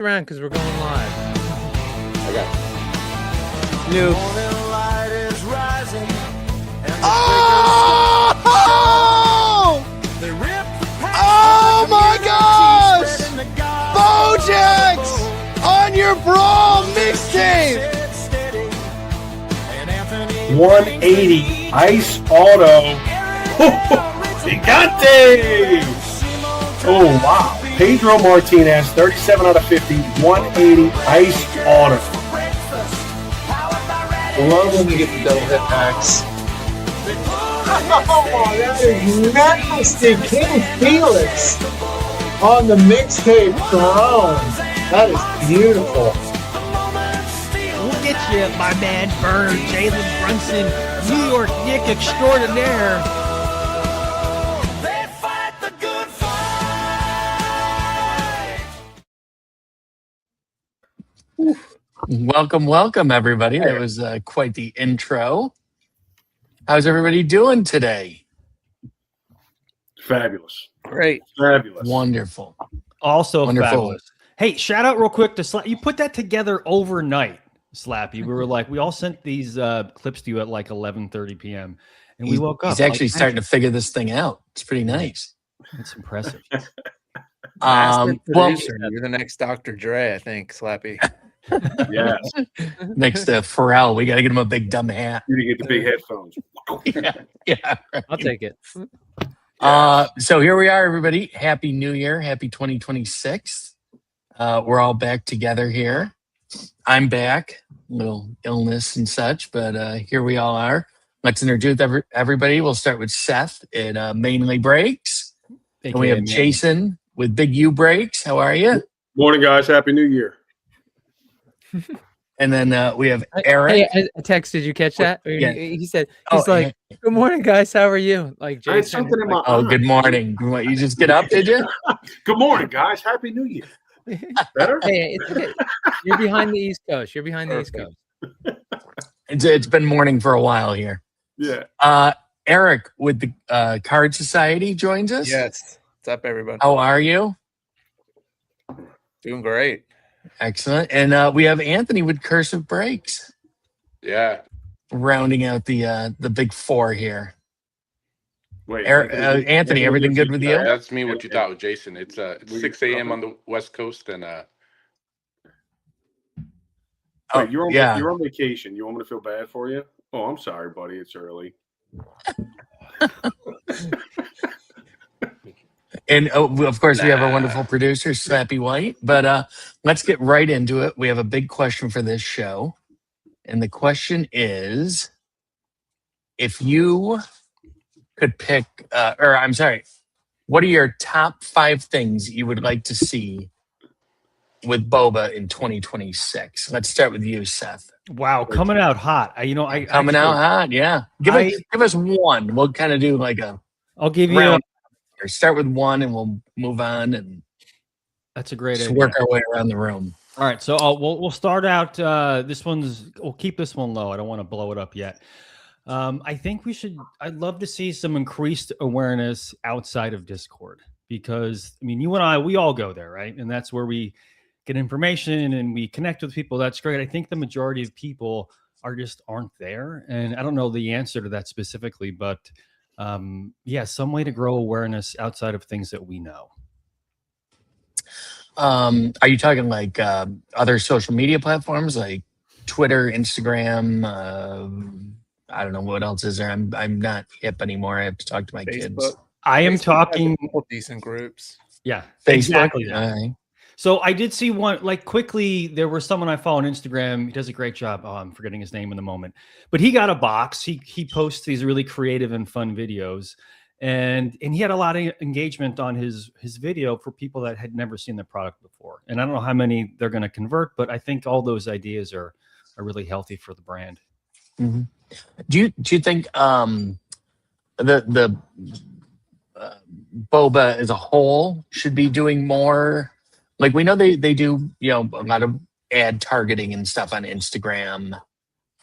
around because we're going live. I got Noob. Oh! Oh my gosh! Bojax on your Brawl mixtape! 180 Ice Auto. Gigante! Oh, wow. Pedro Martinez, 37 out of 50, 180 Ice Auto. love when you get the double hit packs. Oh, that is nasty. King Felix on the mixtape throne. That is beautiful. We'll get you, my man Burner, Jalen Brunson, New York Nick extraordinaire. Welcome, everybody. That was quite the intro. How's everybody doing today? Fabulous. Great. Fabulous. Wonderful. Also Wonderful. fabulous. Hey, shout out real quick to Slappy. You put that together overnight, Slappy. We were like, we all sent these clips to you at like 11:30 p.m. and we woke up. He's actually starting to figure this thing out. It's pretty nice. It's impressive. Well, You're the next Dr. Dre, I think, Slappy. Yes. next to Pharrell, we got to get him a big dumb hat. You get the big headphones. Yeah. I'll take it. So here we are, everybody. Happy New Year. Happy 2026. We're all back together here. I'm back. A little illness and such, but here we all are. Let's introduce everybody. We'll start with Seth at Mainly Breaks. And we have Jason with Big U Breaks. How are you? Morning, guys. Happy New Year. And then we have Eric. Hey, I text. Did you catch that? Yeah. He said, he's like, "Good morning, guys. How are you?" Like, I had Jason. something in my Oh, eye. good morning. You just get up, did you? Good morning, guys. Happy New Year. Better? Hey, it's okay. You're behind the East Coast. You're behind the East Coast. It's been morning for a while here. Yeah. Eric with the Card Society joins us. Yes. What's up, everybody? How are you? Doing great. Excellent. And we have Anthony with Cursive Breaks, Yeah. rounding out the big four here. Wait. Anthony, everything good with you? That's me. What you thought with Jason? It's 6 a.m. on the West Coast, and Wait, you're on, yeah. you're on vacation. You want me to feel bad for you? Oh, I'm sorry, buddy. It's early. And of course, we have our wonderful producer, Slappy White. But let's get right into it. We have a big question for this show. And the question is, if you could pick, what are your top 5 things you would like to see with Boba in 2026? Let's start with you, Seth. Wow, coming out hot. Coming out hot, yeah. Give us one. We'll kind of do like a I'll give you. round. Or start with one, and we'll move on and That's a great just idea. work our way around the room. All right, so we'll start out. We'll keep this one low. I don't want to blow it up yet. I think we should. I'd love to see some increased awareness outside of Discord because you and I, we all go there, right? And that's where we get information and we connect with people. That's great. I think the majority of people aren't there, and I don't know the answer to that specifically, but some way to grow awareness outside of things that we know. Are you talking like other social media platforms like Twitter, Instagram? I don't know what else is there. I'm not hip anymore. I have to talk to my kids. I am Facebook has talking. a couple decent groups. Yeah, Facebook. exactly. All right. So I did see one, like quickly, there was someone I follow on Instagram. He does a great job. Oh, I'm forgetting his name in the moment, but he got a box. He posts these really creative and fun videos, and he had a lot of engagement on his video for people that had never seen the product before. And I don't know how many they're going to convert, but I think all those ideas are really healthy for the brand. Mm-hmm. Do you think the Boba as a whole should be doing more? Like we know they do, a lot of ad targeting and stuff on Instagram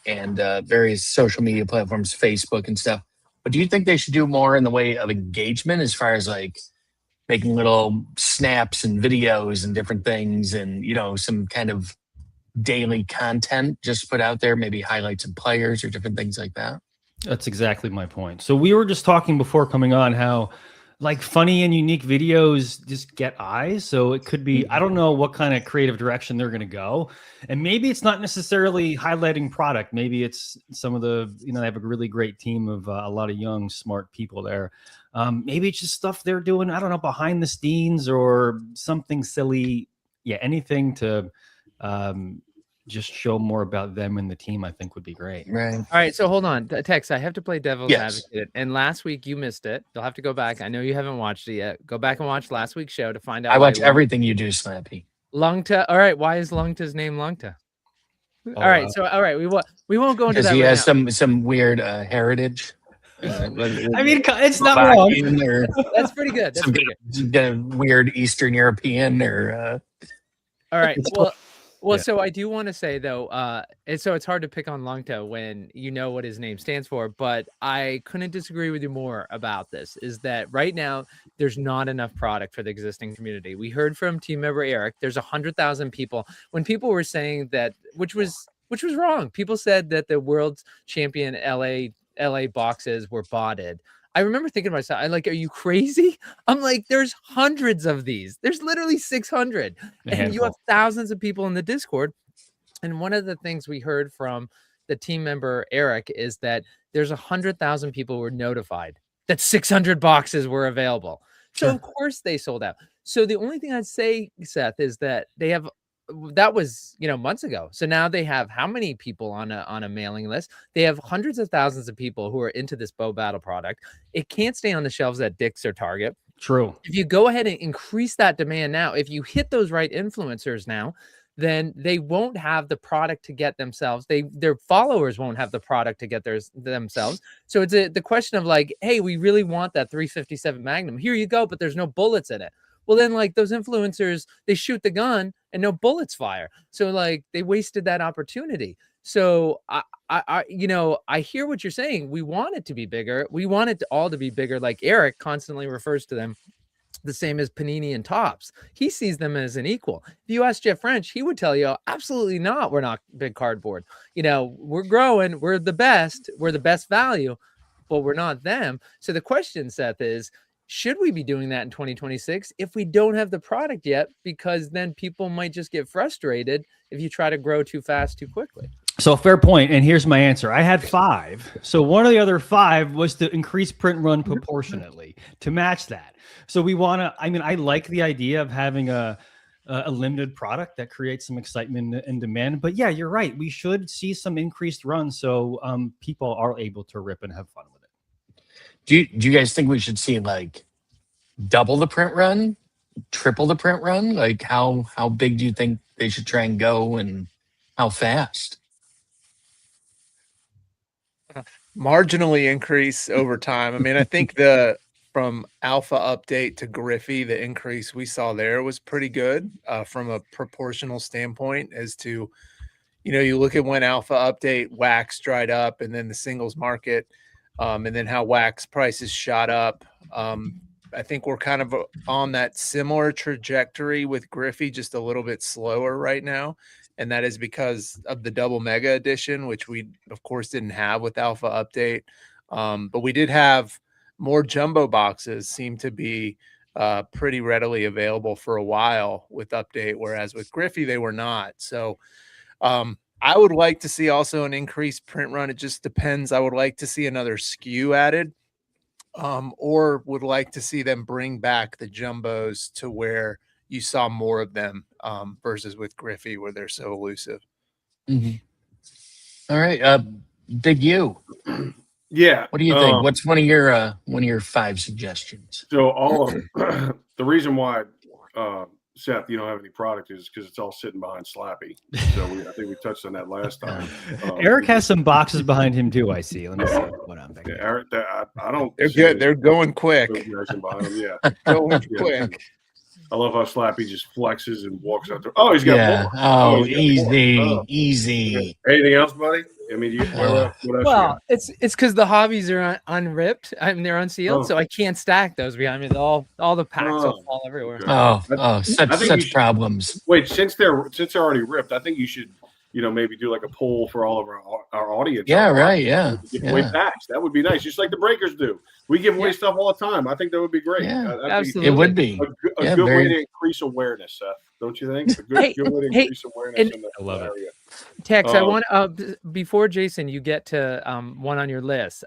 and various social media platforms, Facebook and stuff. But do you think they should do more in the way of engagement as far as like making little snaps and videos and different things, and some kind of daily content just put out there, maybe highlights of players or different things like that. That's exactly my point. So we were just talking before coming on how like funny and unique videos just get eyes. So it could be, I don't know what kind of creative direction they're going to go. And maybe it's not necessarily highlighting product. Maybe it's some of the, they have a really great team of a lot of young, smart people there. Maybe it's just stuff they're doing, I don't know, behind the scenes or something silly. Yeah, anything to just show more about them and the team, I think would be great. Right. All right, so hold on. Tex, I have to play devil's Yes. advocate. And last week you missed it. You'll have to go back. I know you haven't watched it yet. Go back and watch last week's show to find out. I why watch everything you do, Slappy. Lungta. All right, why is Lungta's name Lungta? Oh, All right, wow. so all right, we won't go into Because that he right has now. some weird heritage. I mean, it's not wrong. Slovakian or That's pretty good. That's some pretty good. kind of weird Eastern European or All right. Well, Yeah. so I do want to say though, so it's hard to pick on Lungta when you know what his name stands for, but I couldn't disagree with you more about this. Is that right now there's not enough product for the existing community. We heard from team member Eric. There's 100,000 people. When people were saying that, which was wrong. People said that the world champion LA boxes were botted. I remember thinking to myself, I'm like, are you crazy? I'm like, there's hundreds of these. There's literally 600. And you have thousands of people in the Discord. And one of the things we heard from the team member Eric is that there's 100,000 people who were notified that 600 boxes were available. So of course they sold out. So the only thing I'd say, Seth, is that they have, that was months ago. So now they have how many people on a mailing list? They have hundreds of thousands of people who are into this bow battle product. It can't stay on the shelves at Dick's or Target. True. If you go ahead and increase that demand now, if you hit those right influencers now, then they won't have the product to get themselves. Their followers won't have the product to get themselves. So it's the question of like, hey, we really want that 357 Magnum. Here you go, but there's no bullets in it. Well, then like those influencers, they shoot the gun and no bullets fire. So like they wasted that opportunity. So I hear what you're saying. We want it to be bigger. We want it all to be bigger. Like Eric constantly refers to them the same as Panini and Topps. He sees them as an equal. If you ask Jeff French, he would tell you, absolutely not. We're not big cardboard. We're growing. We're the best value, but we're not them. So the question, Seth, is, should we be doing that in 2026 if we don't have the product yet? Because then people might just get frustrated if you try to grow too fast, too quickly. So fair point. And here's my answer. I had 5. So one of the other 5 was to increase print run proportionately to match that. So we want to, I like the idea of having a limited product that creates some excitement and demand. But yeah, you're right. We should see some increased runs so people are able to rip and have fun with it. do you guys think we should see like double the print run, triple the print run? Like how big do you think they should try and go, and how fast? Marginally increase over time. I mean, I think from Alpha Update to Griffey, the increase we saw there was pretty good from a proportional standpoint as to, you look at when Alpha Update wax dried up and then the singles market and then how wax prices shot up. I think we're kind of on that similar trajectory with Griffey, just a little bit slower right now. And that is because of the double mega edition, which we of course didn't have with Alpha Update. But we did have more jumbo boxes seem to be pretty readily available for a while with Update, whereas with Griffey, they were not. So I would like to see also an increased print run. It just depends. I would like to see another SKU added or would like to see them bring back the jumbos to where you saw more of them versus with Griffey where they're so elusive. Mm-hmm. All right. Big U. Yeah. What do you think? What's one of your 5 suggestions? So all of them, the reason why, Seth, you don't have any product is because it's all sitting behind Slappy. So I think we touched on that last time. Eric has some boxes behind him too. I see. Let me see what I'm thinking. Yeah, Eric, I don't. They're good. They're going quick. Behind him, yeah. Going quick. I love how Slappy just flexes and walks out there. Oh, he's got Yeah. more. Oh, He's got more. easy, Oh. easy. Anything else, buddy? I mean, what else you Well, got? it's because the hobbies are unripped. I mean, they're unsealed, Oh. so I can't stack those behind me. All the packs will Oh. fall everywhere. Okay. Oh, I think you such should- problems. Wait, since they're already ripped, I think you should, maybe do like a poll for all of our audience. Yeah, right. Yeah. Give away packs. That would be nice, just like the Breakers do. We give away stuff all the time. I think that would be great. Yeah, That'd be absolutely. It would be. a Yeah, good way very- to increase awareness, Seth. Don't you think? A good, Hey, good way to hey, increase awareness and- in the I love it. area. Tex, I Oh. want before Jason, you get to one on your list.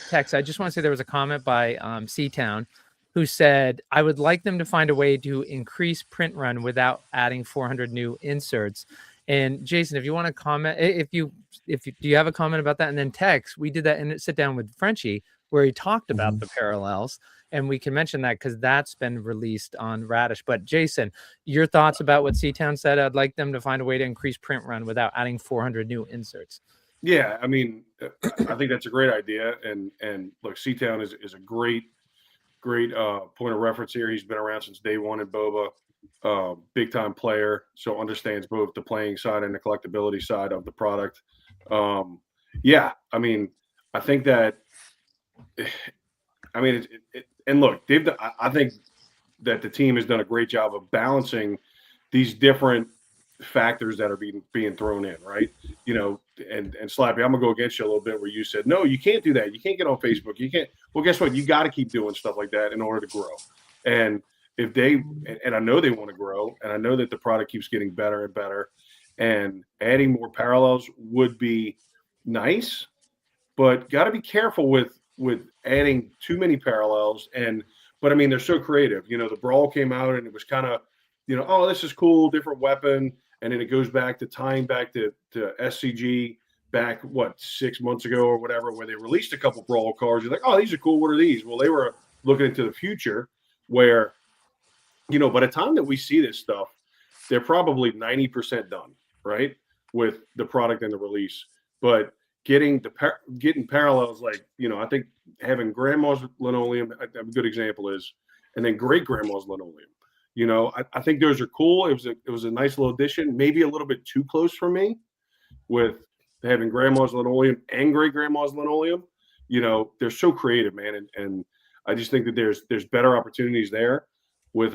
Tex, I just want to say there was a comment by C-Town who said, "I would like them to find a way to increase print run without adding 400 new inserts." And Jason, if you want to comment, if you do you have a comment about that? And then Tex, we did that in sit down with Frenchie where he talked about the parallels, and we can mention that because that's been released on Radish. But Jason, your thoughts about what C-Town said? I'd like them to find a way to increase print run without adding 400 new inserts. Yeah, I mean, I think that's a great idea. And look, C-Town is a great point of reference here. He's been around since day one in Boba. Big time player, so understands both the playing side and the collectability side of the product. Yeah, I mean, I think that, I mean, and look, I think that the team has done a great job of balancing these different factors that are being thrown in, right? And Slappy, I'm gonna go against you a little bit where you said, no, you can't do that. You can't get on Facebook. You can't. Well, guess what? You got to keep doing stuff like that in order to grow. And if they, and I know they want to grow, and I know that the product keeps getting better and better, and adding more parallels would be nice, but got to be careful with adding too many parallels. But I mean, they're so creative. The Brawl came out and it was kind of, oh, this is cool, different weapon, and then it goes back to tying back to SCG back 6 months ago or whatever, where they released a couple Brawl cards. You're like, oh, these are cool. What are these? Well, they were looking into the future where, by the time that we see this stuff, they're probably 90% done, right, with the product and the release. But getting parallels, like, I think having grandma's linoleum, a good example is, and then great grandma's linoleum. I think those are cool. It was a nice little addition, maybe a little bit too close for me with having grandma's linoleum and great grandma's linoleum. They're so creative, man. And I just think that there's better opportunities there with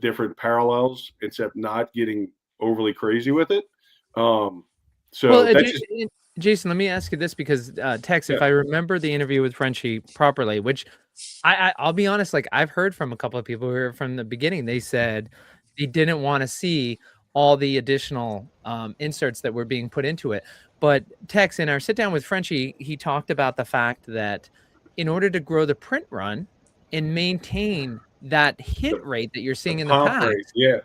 different parallels, except not getting overly crazy with it. Jason, let me ask you this, because Tex, if I remember the interview with Frenchie properly, which I'll be honest, like I've heard from a couple of people who are from the beginning, they said they didn't want to see all the additional inserts that were being put into it. But Tex, in our sit down with Frenchie, he talked about the fact that in order to grow the print run and maintain that hit rate that you're seeing in the past, you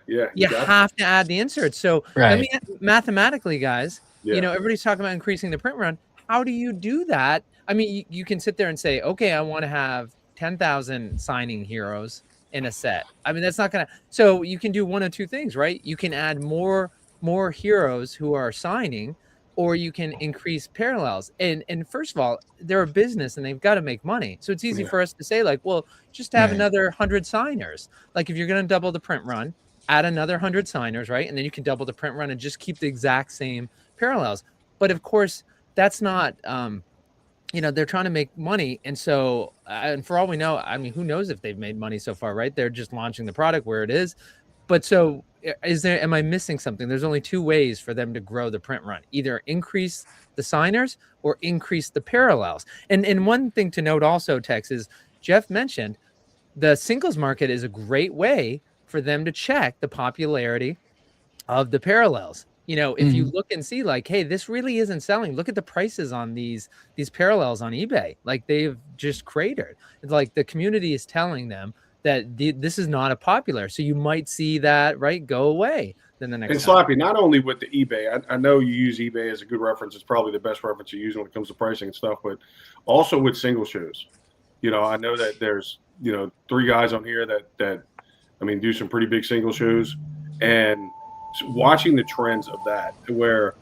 have to add the inserts. So I mean, mathematically, guys, everybody's talking about increasing the print run. How do you do that? I mean, you can sit there and say, okay, I want to have 10,000 signing heroes in a set. I mean, that's not going to, so you can do one of two things, right? You can add more heroes who are signing, or you can increase parallels. And first of all, they're a business and they've got to make money. So it's easy for us to say, like, well, just have another 100 signers. Like, if you're going to double the print run, add another 100 signers, right? And then you can double the print run and just keep the exact same parallels. But of course, that's not, they're trying to make money. And so, and for all we know, I mean, who knows if they've made money so far, right? They're just launching the product where it is. But so am I missing something? There's only two ways for them to grow the print run: either increase the signers or increase the parallels. And one thing to note also, Tex, is Jeff mentioned the singles market is a great way for them to check the popularity of the parallels. If you look and see, like, hey, this really isn't selling. Look at the prices on these parallels on eBay. Like, they've just cratered. It's like the community is telling them that this is not a popular. So you might see that, right, go away then the next And time. Slappy, not only with the eBay, I know you use eBay as a good reference. It's probably the best reference you use when it comes to pricing and stuff, but also with single shows. I know that there's, 3 guys on here that I mean, do some pretty big single shows, and watching the trends of that, where,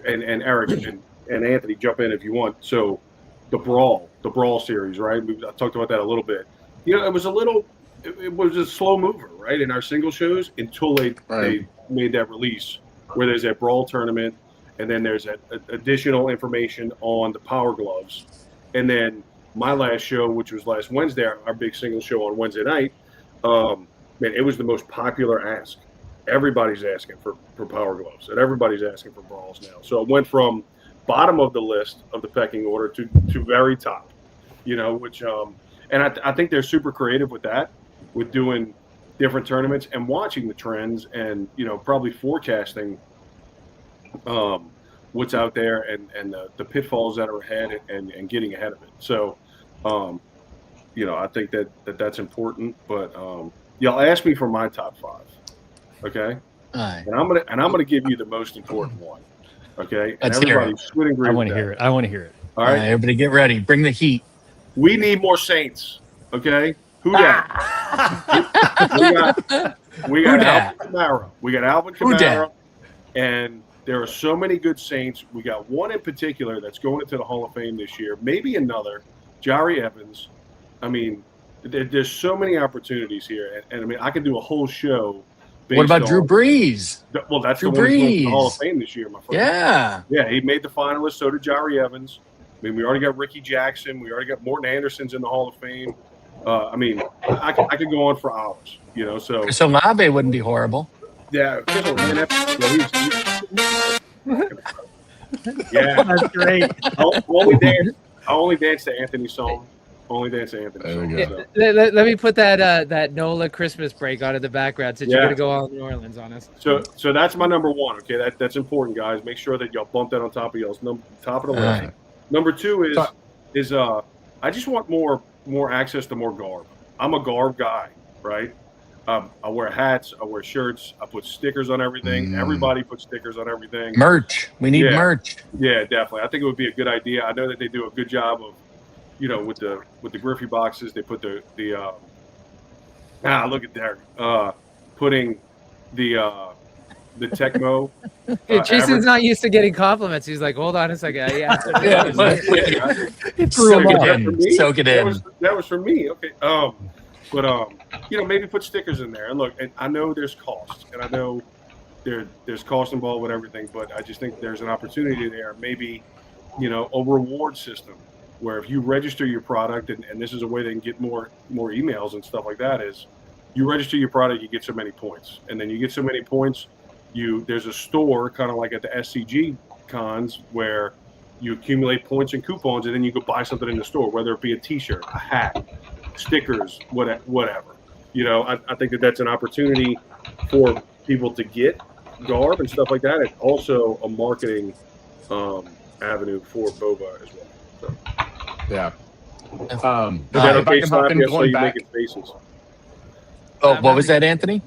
and Eric and Anthony, jump in if you want. So the Brawl series, right? I talked about that a little bit. It was a little it was a slow mover, right, in our single shows until they made that release where there's a brawl tournament, and then there's additional information on the Power Gloves, and then my last show, which was last Wednesday, our big single show on Wednesday night, man, it was the most popular ask. Everybody's asking for Power Gloves, and everybody's asking for brawls now. So it went from bottom of the list of the pecking order to very top, which and I think they're super creative with that, with doing different tournaments and watching the trends and probably forecasting what's out there and the pitfalls that are ahead and getting ahead of it. So I think that's important. But y'all asked me for my top 5, okay? Right. And I'm gonna give you the most important one, okay? And Let's hear everybody should agree. I want to hear it. I want to hear it. All right, everybody, get ready. Bring the heat. we need more Saints, okay? Who dat? we got Alvin Kamara. We got Alvin Kamara, and there are so many good Saints. We got one in particular that's going into the Hall of Fame this year. Maybe another, Jari Evans. I mean, there's so many opportunities here, and I mean, I could do a whole show. What about Drew Brees? Well, that's Drew the one who's going to Brees. the Hall of Fame this year, my friend. Yeah, he made the finalists. So did Jari Evans. I mean, we already got Ricky Jackson. We already got Morton Anderson's in the Hall of Fame. I mean, I could go on for hours. So Olave wouldn't be horrible. yeah, yeah, That's great. I only dance to Anthony's song. Only dance to Anthony's song. So. Let me put that NOLA Christmas break on in the background since you're gonna go all New Orleans on us. So that's my number 1. Okay, that's important, guys. Make sure that y'all bump that on top of y'all's top of the list. Right. Number 2 is I just want more access to more garb. I'm a garb guy, right? I wear hats, I wear shirts, I put stickers on everything. Everybody puts stickers on everything. Merch. We need merch. Yeah, definitely. I think it would be a good idea. I know that they do a good job of, with the Griffey boxes. They put the look at there, putting the Tecmo. Jason's not used to getting compliments. He's like, hold on a second. Yeah. Soak it in. That was for me. Okay. But maybe put stickers in there. And look, and I know there's cost, and I know there's cost involved with everything, but I just think there's an opportunity there. Maybe, a reward system where if you register your product, and this is a way they can get more emails and stuff like that, is you register your product, you get so many points, and then you get so many points. There's a store kind of like at the SCG cons where you accumulate points and coupons, and then you go buy something in the store, whether it be a T-shirt, a hat, stickers, whatever. I think that's an opportunity for people to get garb and stuff like that, and also a marketing avenue for Boba as well. So. Yeah. Is that okay, Slappy? I saw you making faces. Oh, what was that, Anthony?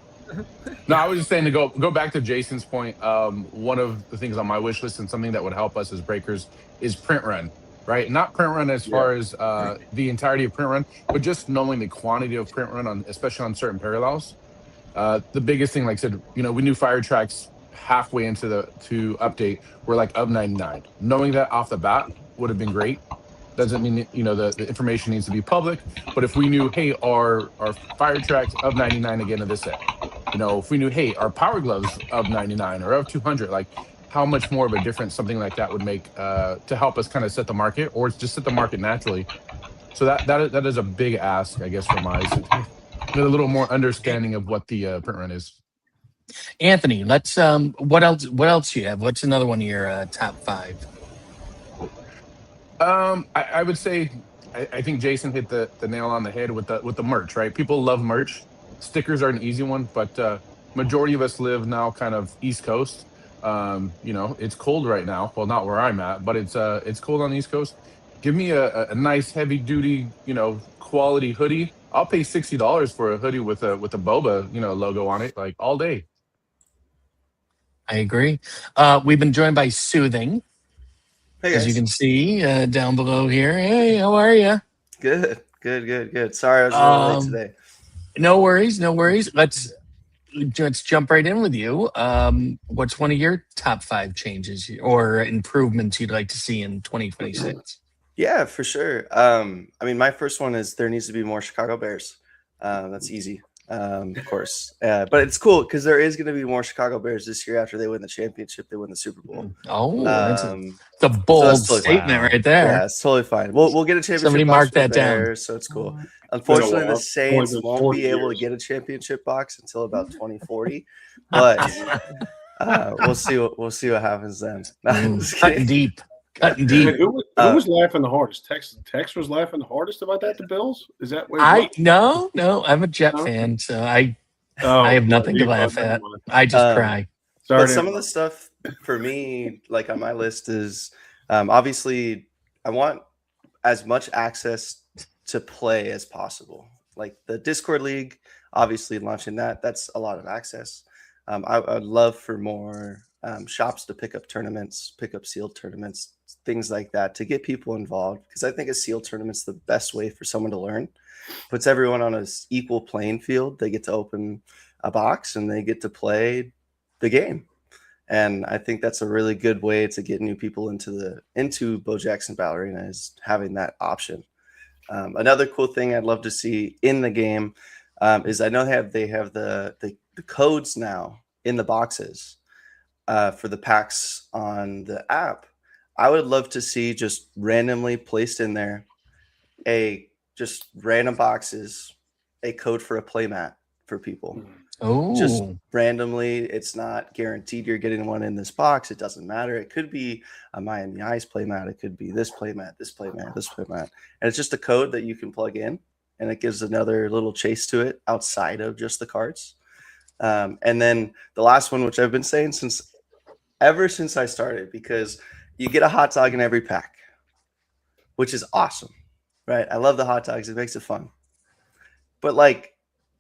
No, I was just saying to go back to Jason's point. One of the things on my wish list and something that would help us as breakers is print run, right? Not print run as far as the entirety of print run, but just knowing the quantity of print run especially on certain parallels. The biggest thing, like I said, we knew Fire Tracks halfway into to update were like of 99. Knowing that off the bat would have been great. Doesn't mean the information needs to be public, but if we knew, hey, our Fire Tracks of 99 again of this set, if we knew, hey, our Power Gloves of 99 or of 200, like how much more of a difference something like that would make to help us kind of set the market, or just set the market naturally. So that is a big ask, I guess, from us. Get a little more understanding of what the print run is. Anthony, let's what else do you have? What's another one of your top 5? I would say I think Jason hit the nail on the head with the merch, right? People love merch. Stickers are an easy one, but majority of us live now kind of East Coast. It's cold right now. Well, not where I'm at, but it's cold on the East Coast. Give me a nice heavy duty, quality hoodie. I'll pay $60 for a hoodie with a Boba, logo on it, like all day. I agree. We've been joined by Soothing. Hey as you can see down below here. Hey, how are you? Good. Sorry, I was a little late today. No worries. Let's jump right in with you. What's one of your top 5 changes or improvements you'd like to see in 2026? Yeah, for sure. My first one is there needs to be more Chicago Bears. That's easy, of course. But it's cool because there is going to be more Chicago Bears this year after they win the championship. They win the Super Bowl. Oh, that's a Um, bold that's totally fine. statement right there. Yeah, it's totally fine. We'll get a championship. Somebody box mark for the that down. Bears, so it's cool. Unfortunately, the Saints Only been won't 40 be able to years. get a championship box until about 2040. But we'll see what happens then. No, I'm just Cutting kidding. deep. Cutting I deep. mean, who was laughing the hardest? Tex was laughing the hardest about that. The Bills? Is that what? No, I'm a Jet No? fan, so I Oh, have nothing to he- laugh never at. mind. I just cry. Sorry But to some of the interrupt. stuff for me, like on my list, is obviously I want as much access to play as possible. Like the Discord League, obviously launching that's a lot of access. I'd love for more shops to pick up tournaments, pick up sealed tournaments, things like that to get people involved. Because I think a sealed tournament's the best way for someone to learn. Puts everyone on an equal playing field. They get to open a box and they get to play the game. And I think that's a really good way to get new people into Bo Jackson Ballerina, is having that option. Another cool thing I'd love to see in the game is I know they have the codes now in the boxes for the packs on the app. I would love to see just randomly placed in there just random boxes, a code for a playmat for people. Oh, Just randomly, it's not guaranteed you're getting one in this box. It doesn't matter. It could be a Miami Ice playmat. It could be this playmat, this playmat, this playmat. And it's just a code that you can plug in, and it gives another little chase to it outside of just the cards. And then the last one, which I've been saying ever since I started, because you get a hot dog in every pack, which is awesome, right? I love the hot dogs. It makes it fun. But like,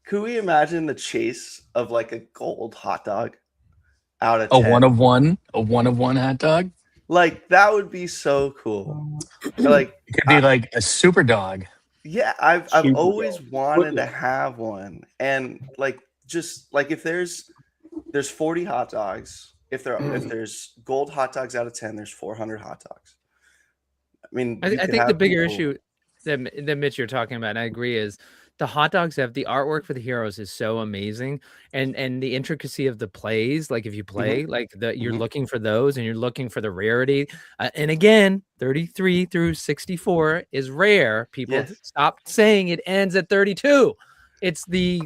could we imagine the chase of like a gold hot dog out of a 10? one of one hot dog. Like that would be so cool. Like It could be like a super dog. yeah, I've Super always dog. wanted to have one. And like just like if there's 40 hot dogs, if there's gold hot dogs out of 10, there's 400 hot dogs. I mean, I you could think the have bigger people- issue that Mitch you're talking about, and I agree, is the hot dogs have the artwork for the heroes is so amazing, and the intricacy of the plays. Like if you play, like you're Mhm. looking for those, and you're looking for the rarity. And again, 33 through 64 is rare. People Yes. stop saying it ends at 32. It's the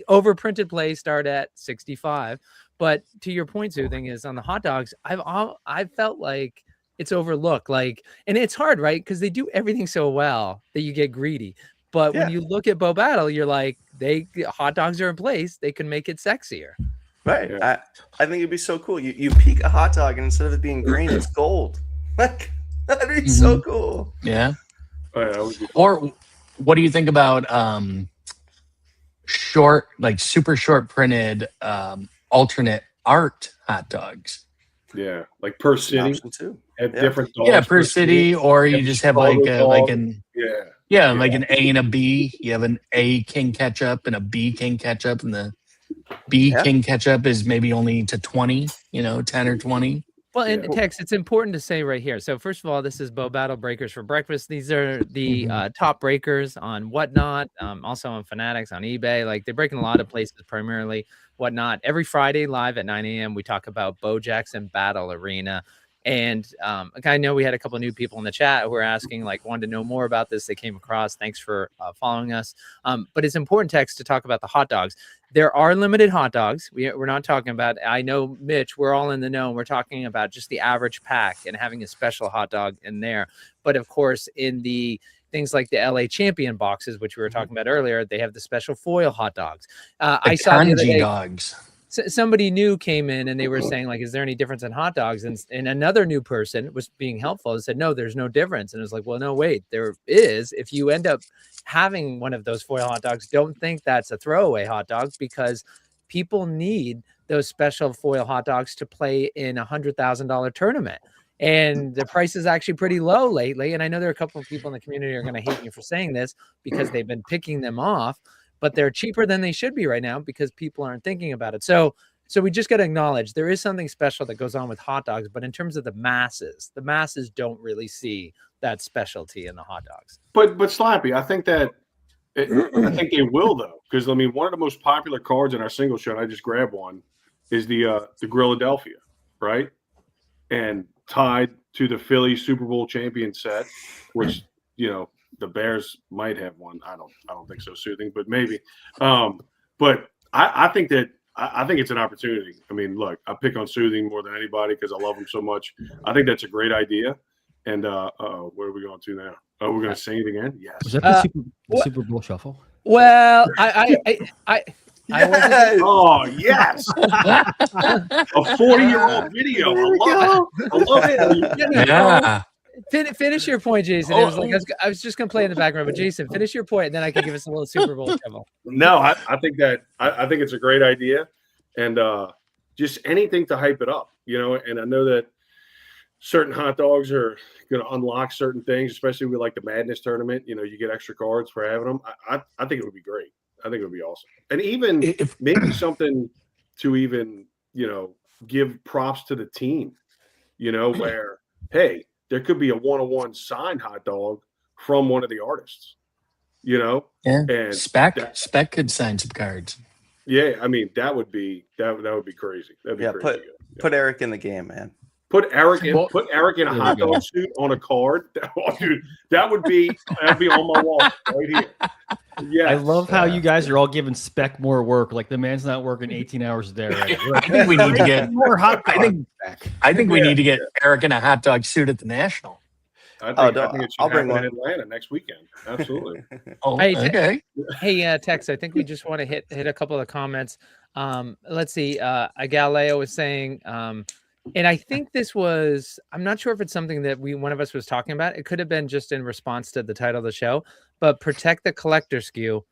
overprinted plays start at 65. But to your point, Sue, thing is on the hot dogs, I've felt like it's overlooked. Like, and it's hard, right? Because they do everything so well that you get greedy. But when Yeah. you look at Bo Battle, you're like, hot dogs are in place. They can make it sexier. Right. Yeah. I think it'd be so cool. You peek a hot dog and instead of it being green, it's gold. Like that'd be so cool. Yeah. Oh, yeah, that would be fun. Or what do you think about short, like super short printed alternate art hot dogs? Yeah, like per It's an city, option too. have Yeah. different dogs Yeah, per city, or you Have just have like Chicago like dog. an Yeah, like an A and a B. You have an A king ketchup and a B king ketchup, and the B Yeah. king ketchup is maybe only to 20, 10 or 20. Well, and Yeah. Tex, it's important to say right here. So first of all, this is Bo Battle Breakers for Breakfast. These are the top breakers on Whatnot, also on Fanatics, on eBay. Like they're breaking a lot of places, primarily Whatnot. Every Friday live at 9 a.m. we talk about Bo Jackson Battle Arena. And like I know we had a couple of new people in the chat who were asking, like, wanted to know more about this. They came across. Thanks for following us. But it's important, Tex, to talk about the hot dogs. There are limited hot dogs. We're not talking about, I know, Mitch, we're all in the know. We're talking about just the average pack and having a special hot dog in there. But of course, in the things like the LA Champion boxes, which we were talking about earlier, they have the special foil hot dogs. I saw the other Kanji day, dogs. somebody new came in and they were saying, like, is there any difference in hot dogs? And another new person was being helpful and said, no, there's no difference. And it was like, well, no, wait, there is. If you end up having one of those foil hot dogs, don't think that's a throwaway hot dog, because people need those special foil hot dogs to play in $100,000 tournament. And the price is actually pretty low lately. And I know there are a couple of people in the community who are going to hate me for saying this because they've been picking them off, but they're cheaper than they should be right now because people aren't thinking about it. So we just got to acknowledge there is something special that goes on with hot dogs, but in terms of the masses don't really see that specialty in the hot dogs. but Slappy, I think that I think they will though, because I mean, one of the most popular cards in our single show, and I just grabbed one, is the Grilladelphia, right? And tied to the Philly Super Bowl champion set, which the Bears might have one. I don't think so, Soothing, but maybe. But I think that I think it's an opportunity. I mean, look, I pick on Soothing more than anybody because I love him so much. I think that's a great idea. And where are we going to now? Oh, we're going to sing it again? Yes. Was that the Super Bowl shuffle? Well, I Oh, yes. A 40-year-old video. I love it. Yeah. Finish your point, Jason. It was like, I was just going to play in the background, but Jason, finish your point, and then I can give us a little Super Bowl shuffle. No, I think that I think it's a great idea, and just anything to hype it up, And I know that certain hot dogs are going to unlock certain things, especially with like the Madness tournament. You get extra cards for having them. I think it would be great. I think it would be awesome, and even if maybe something to even give props to the team. Where hey, there could be a one-on-one signed hot dog from one of the artists. Yeah. And Spec could sign some cards. Yeah, I mean that would be crazy. That'd be crazy. Put Eric in the game, man. Put Eric in a hot dog suit on a card. Dude, that'd be on my wall right here. Yeah, I love how you guys are all giving Spec more work. Like the man's not working 18 hours a day. Right? I think we need to get more hot dogs. I think we need to get Eric in a hot dog suit at the National. I think it should happen in Atlanta next weekend. Absolutely. Okay. Hey, Tex, I think we just want to hit a couple of comments. Let's see. Galileo was saying, and I think this was, I'm not sure if it's something that one of us was talking about. It could have been just in response to the title of the show, but protect the collector SKU,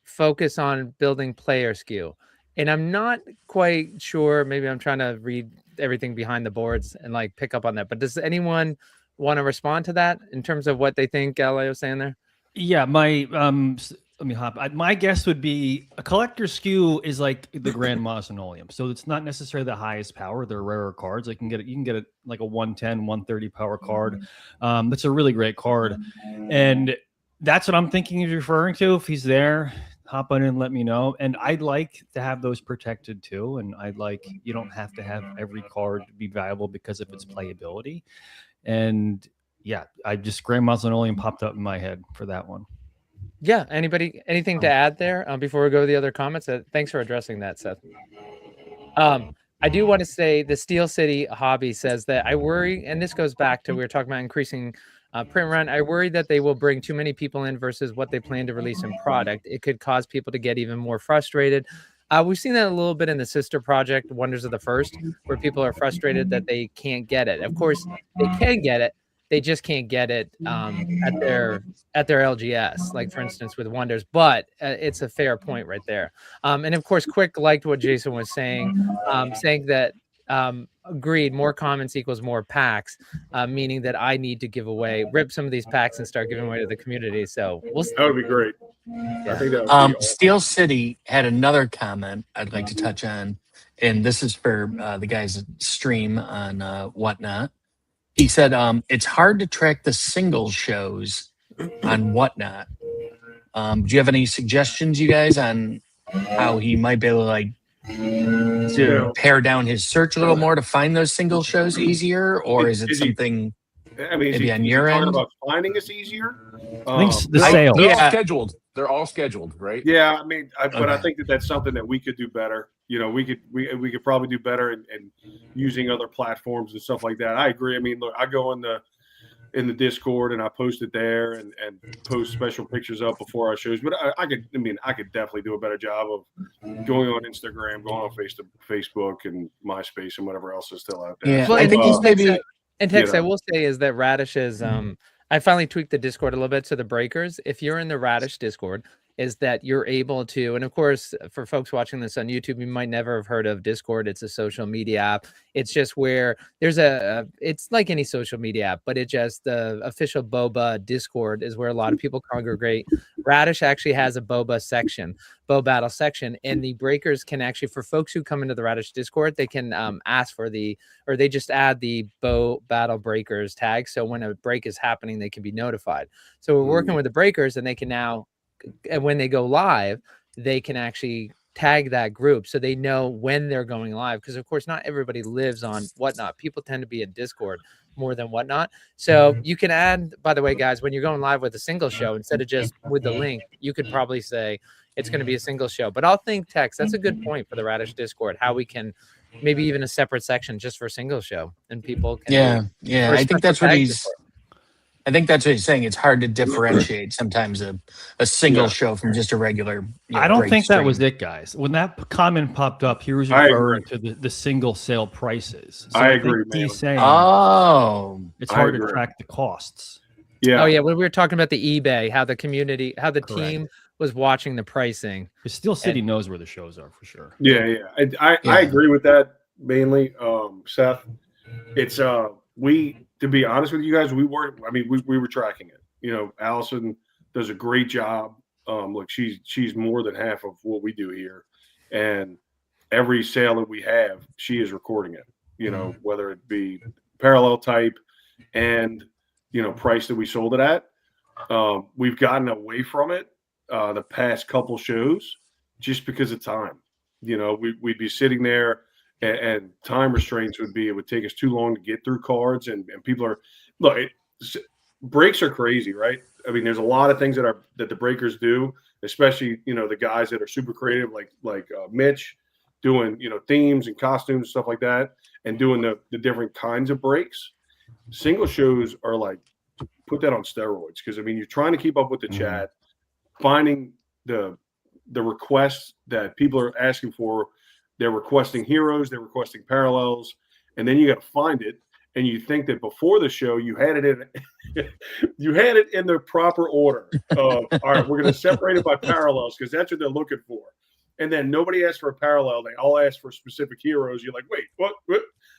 focus on building player SKU. And I'm not quite sure. Maybe I'm trying to read everything behind the boards and like pick up on that. But does anyone want to respond to that in terms of what they think Galileo's saying there? Yeah, let me hop. My guess would be a collector SKU is like the Grand Mausoleum. So it's not necessarily the highest power. They're rarer cards. You can get it like a 110, 130 power card. That's a really great card. And that's what I'm thinking he's referring to. If he's there, hop on and let me know. And I'd like to have those protected too. And you don't have to have every card be valuable because of its playability. And yeah, Grand Mausoleum popped up in my head for that one. Yeah. Anything to add there before we go to the other comments? Thanks for addressing that, Seth. I do want to say the Steel City Hobby says that I worry, and this goes back to we were talking about increasing print run. I worry that they will bring too many people in versus what they plan to release in product. It could cause people to get even more frustrated. We've seen that a little bit in the sister project, Wonders of the First, where people are frustrated that they can't get it. Of course, they can get it. They just can't get it at their LGS, like for instance with Wonders. But it's a fair point right there. And of course, Quick liked what Jason was saying, saying that agreed, more comments equals more packs, meaning that I need to rip some of these packs and start giving away to the community. So that would be great. Yeah. I think that would be awesome. Steel City had another comment I'd like to touch on, and this is for the guys' stream on Whatnot. He said, it's hard to track the single shows on Whatnot. Do you have any suggestions, you guys, on how he might be able to pare down his search a little more to find those single shows easier? Or is it something maybe on your end? About finding us easier? I think the sale. They're all scheduled. They're all scheduled, right? Yeah, I mean, but I think that's something that we could do better. We could probably do better in using other platforms and stuff like that. I agree. I mean, look, I go in the Discord and I post it there and post special pictures up before our shows. But I could definitely do a better job of going on Instagram, going on Facebook and MySpace and whatever else is still out there. Yeah, so, I think he's maybe. And Tex, I will say is that Radish is I finally tweaked the Discord a little bit to the breakers. If you're in the Radish Discord, is that you're able to, and of course, for folks watching this on YouTube, you might never have heard of Discord. It's a social media app. It's just where there's it's like any social media app, but it just, the official Boba Discord is where a lot of people congregate. Radish actually has a Boba section, Bow Battle section, and the breakers can actually, for folks who come into the Radish Discord, they can ask for or they just add the Bow Battle Breakers tag. So when a break is happening, they can be notified. So we're working with the breakers and they can now and when they go live, they can actually tag that group so they know when they're going live. Because of course, not everybody lives on Whatnot. People tend to be in Discord more than Whatnot. So you can add, by the way, guys, when you're going live with a single show, instead of just with the link, you could probably say it's going to be a single show. But I'll think text. That's a good point for the Radish Discord, how we can maybe even a separate section just for single show, and people can yeah. I think that's what he's saying. It's hard to differentiate sometimes a single show from just a regular. I don't break think that stream. was it, guys. When that comment popped up, he was I referring to the single sale prices. So I think agree, he's saying It's it's hard to agree. track the costs. Yeah. Oh yeah, when we were talking about the eBay, how the community, how the team was watching the pricing. Because Steel City knows where the shows are for sure. Yeah. I agree with that mainly, Seth. It's we, to be honest with you guys, we were tracking it. You know, Allison does a great job. Look, she's more than half of what we do here, and every sale that we have, she is recording it. You know, whether it be parallel type and price that we sold it at. We've gotten away from it the past couple shows just because of time. We'd be sitting there and time restraints it would take us too long to get through cards, and people are breaks are crazy, right? I mean, there's a lot of things that the breakers do, especially the guys that are super creative like Mitch doing themes and costumes and stuff like that, and doing the different kinds of breaks. Single shows are like, put that on steroids, because I mean, you're trying to keep up with the chat, finding the requests that people are asking for. They're requesting heroes, they're requesting parallels, and then you got to find it. And you think that before the show you had it in the proper order. All right, we're going to separate it by parallels because that's what they're looking for. And then nobody asked for a parallel; they all asked for specific heroes. You're like, wait, what?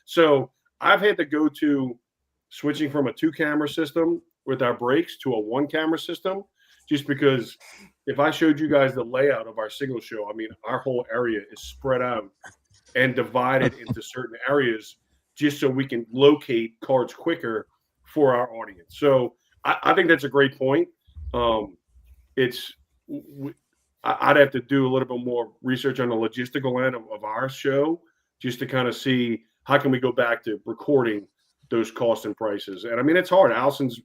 So I've had to go to switching from a 2-camera system with our breaks to a 1-camera system, just because if I showed you guys the layout of our single show, I mean, our whole area is spread out and divided into certain areas, just so we can locate cards quicker for our audience. So I think that's a great point. I'd have to do a little bit more research on the logistical end of our show, just to kind of see how can we go back to recording those costs and prices. And I mean, it's hard. Allison's,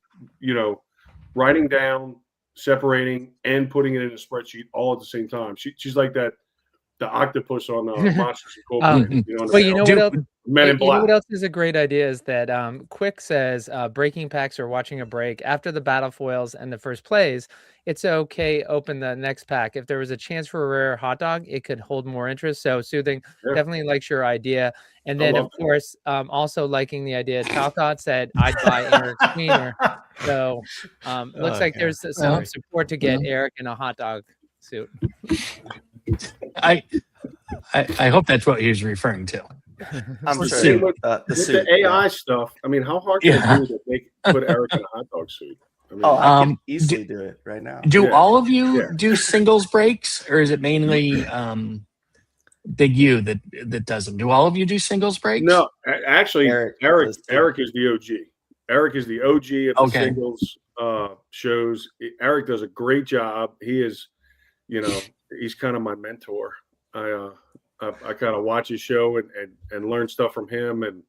writing down, separating, and putting it in a spreadsheet all at the same time. She's like the octopus on Monsters Incorporated. But you know what else? Men in You know Black. what else is a great idea is that Quick says breaking packs or watching a break after the battle foils and the first plays. It's okay. Open the next pack. If there was a chance for a rare hot dog, it could hold more interest. So Soothing definitely likes your idea. And then of course, also liking the idea. Talcott said I'd buy Eric Cleaner. So looks like there's some support to get Eric in a hot dog suit. I hope that's what he was referring to. I'm With sure. the AI stuff, I mean, how hard can it be to put Eric in a hot dog suit? I mean, I can easily do it right now. Do all of you do singles breaks, or is it mainly Big U that does them? Do all of you do singles breaks? No, actually, Eric is the OG. Eric is the OG of the singles shows. Eric does a great job. He is, he's kind of my mentor. I kind of watch his show and learn stuff from him, and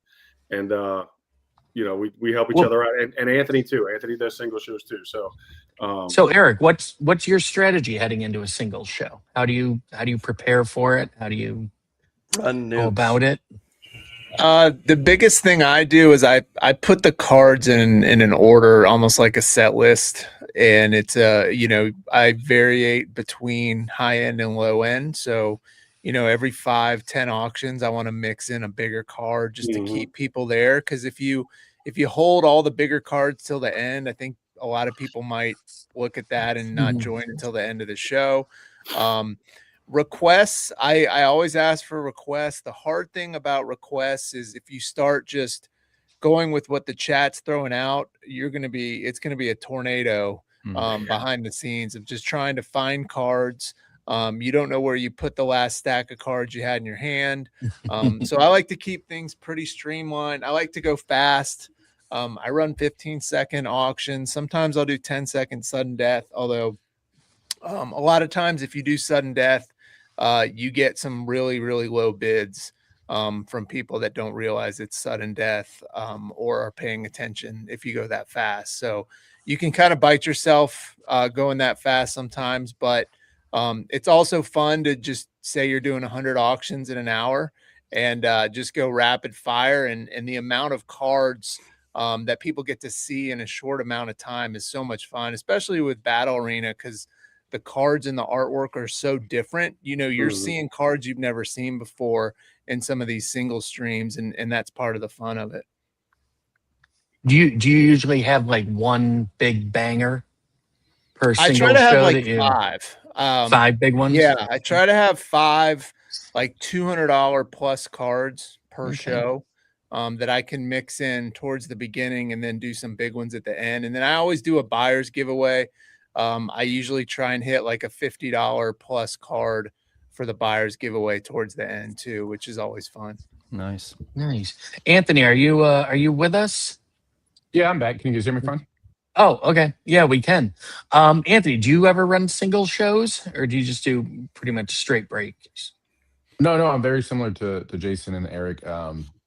we help each other out, and Anthony too. Anthony does single shows too. So Eric, what's your strategy heading into a singles show? How do you prepare for it? How do you go about it? The biggest thing I do is I put the cards in an order, almost like a set list, and it's I variate between high end and low end. So every 5-10 auctions, I want to mix in a bigger card just to keep people there. Because if you hold all the bigger cards till the end, I think a lot of people might look at that and not join until the end of the show. Requests, I always ask for requests. The hard thing about requests is if you start just going with what the chat's throwing out, it's going to be a tornado behind the scenes of just trying to find cards. You don't know where you put the last stack of cards you had in your hand. So I like to keep things pretty streamlined. I like to go fast. I run 15-second auctions. Sometimes I'll do 10-second sudden death, although A lot of times, if you do sudden death, you get some really, really low bids from people that don't realize it's sudden death or are paying attention if you go that fast. So you can kind of bite yourself going that fast sometimes, but it's also fun to just say you're doing 100 auctions in an hour and just go rapid fire. And the amount of cards that people get to see in a short amount of time is so much fun, especially with Battle Arena, because the cards and the artwork are so different. You know, you're seeing cards you've never seen before in some of these single streams, and that's part of the fun of it. Do you usually have like one big banger per I single try to have show like that you 5. 5 big ones? Yeah, I try to have 5 like $200 plus cards per Okay. show that I can mix in towards the beginning and then do some big ones at the end. And then I always do a buyer's giveaway. I usually try and hit like a $50 plus card for the buyer's giveaway towards the end too, which is always fun. Nice. Nice. Anthony, are you with us? Yeah, I'm back. Can you guys hear me fine? Oh, okay. Yeah, we can. Anthony, do you ever run single shows or do you just do pretty much straight breaks? No, I'm very similar to Jason and Eric.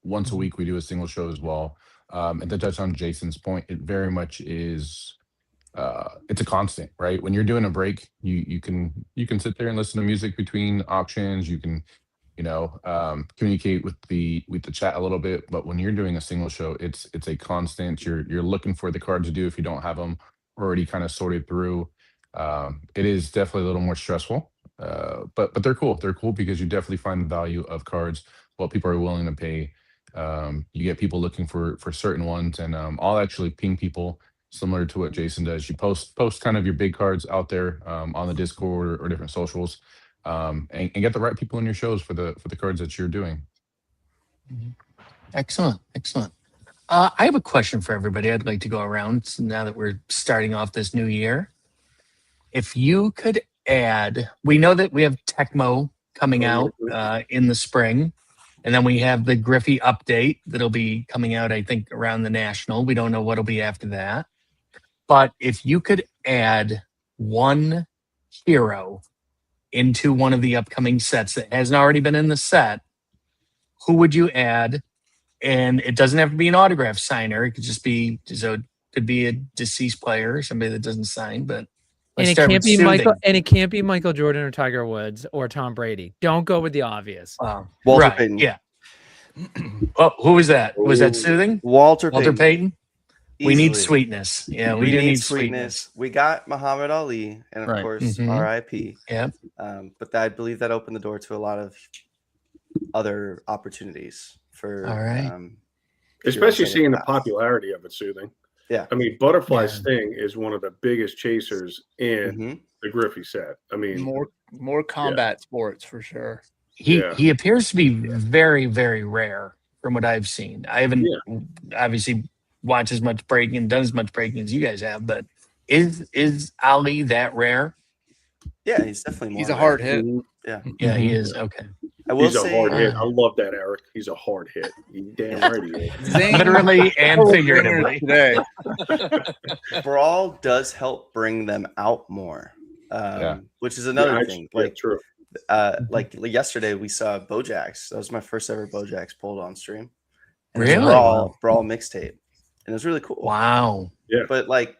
Once a week we do a single show as well. And to touch on Jason's point, it very much is it's a constant, right? When you're doing a break, you can sit there and listen to music between auctions. You can, communicate with the chat a little bit. But when you're doing a single show, it's a constant. You're looking for the cards to do if you don't have them already kind of sorted through. It is definitely a little more stressful. But they're cool. They're cool because you definitely find the value of cards, what people are willing to pay. You get people looking for certain ones, and I'll actually ping people similar to what Jason does. You post kind of your big cards out there on the Discord or different socials, and get the right people in your shows for the cards that you're doing. Excellent. I have a question for everybody. I'd like to go around now that we're starting off this new year. If you could add, we know that we have Tecmo coming out in the spring, and then we have the Griffey update that'll be coming out, I think, around the National. We don't know what'll be after that. But if you could add one hero into one of the upcoming sets that hasn't already been in the set, who would you add? And it doesn't have to be an autograph signer. It could just be, so it could be a deceased player or somebody that doesn't sign, but And it can't be Michael. And it can't be Michael Jordan or Tiger Woods or Tom Brady. Don't go with the obvious. Walter Payton. Yeah. Oh, who was that? Was that Soothing? Walter Payton. We need Easily. sweetness. Yeah, we do need sweetness. We got Muhammad Ali, and of Right. course, Mhm. R.I.P. Yep. But I believe that opened the door to a lot of other opportunities for. All right. Especially heroes seeing the past. popularity of it, Soothing. Yeah. I mean, Butterfly Yeah. Sting is one of the biggest chasers in Mhm. the Griffey set. I mean, More combat sports for sure. He appears to be very, very rare from what I've seen. I haven't obviously watched as much breaking and done as much breaking as you guys have, but is Ali that rare? Yeah, he's definitely more. He's a rare. hard hit. Yeah. Yeah, he is. Okay. I will he's a say, hard hit. I love that, Eric. He's a hard hit. You damn right he is. Literally and figuratively. Today. Brawl does help bring them out more, which is another thing. Like, true. Like yesterday, we saw Bojax. That was my first ever Bojax pulled on stream. And it was a Really? Brawl mixtape, and it was really cool. Wow. Yeah. But like,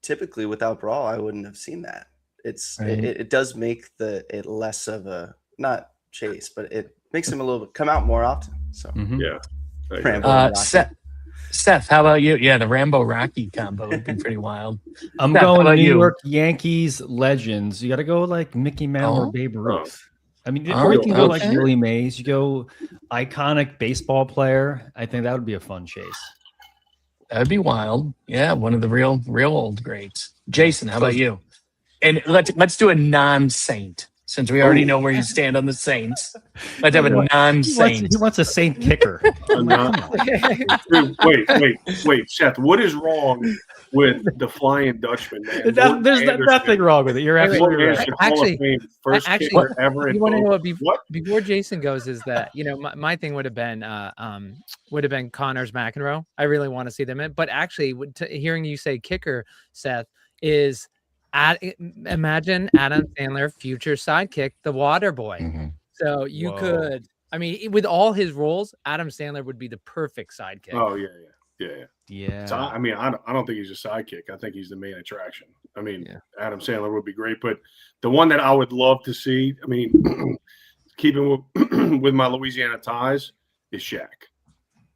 typically without Brawl, I wouldn't have seen that. It's Right. it does make it less of a not chase, but it makes him a little bit come out more often. So Mhm. Yeah. Rambo and Rocky. Seth, how about you? Yeah, the Rambo Rocky combo would be pretty wild. I'm Seth, how going about New you? York Yankees legends. You got to go like Mickey Mantle Oh. or Babe Ruth. I mean, Oh, or you can go like okay. Billy Mays. You go iconic baseball player. I think that would be a fun chase. That'd be wild. Yeah, one of the real old greats. Jason, how about you? And let's do a non-saint since we already know where you stand on the Saints. Let's have a non-saint. He wants a Saint kicker. I'm not- Dude, wait, Seth. What is wrong with the Flying Dutchman, man? Morton There's Anderson. nothing wrong with it. You're Wait, absolutely Morton right. Anderson, Hall of Actually- Fame, first actually, kicker ever. You want to know what? What? Before Jason goes, is that my thing would have been Connors McEnroe. I really want to see them in, but actually, hearing you say kicker, Seth, is Imagine Adam Sandler, future sidekick, the Water Boy. Mhm. So you Whoa. could, I mean, with all his roles, Adam Sandler would be the perfect sidekick. Oh yeah. Yeah. So I mean, I don't think he's a sidekick. I think he's the main attraction. I mean, Yeah. Adam Sandler would be great, but the one that I would love to see, I mean, keeping with my Louisiana ties, is Shaq.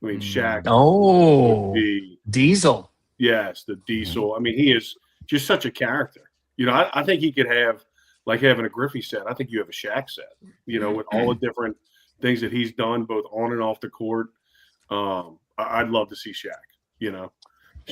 I mean, Shaq Oh, would be Diesel. yes, the Diesel. I mean, he is just such a character. You know, I think he could have like having a Griffey set. I think you have a Shaq set. You know, with all the different things that he's done, both on and off the court. I'd love to see Shaq. You know,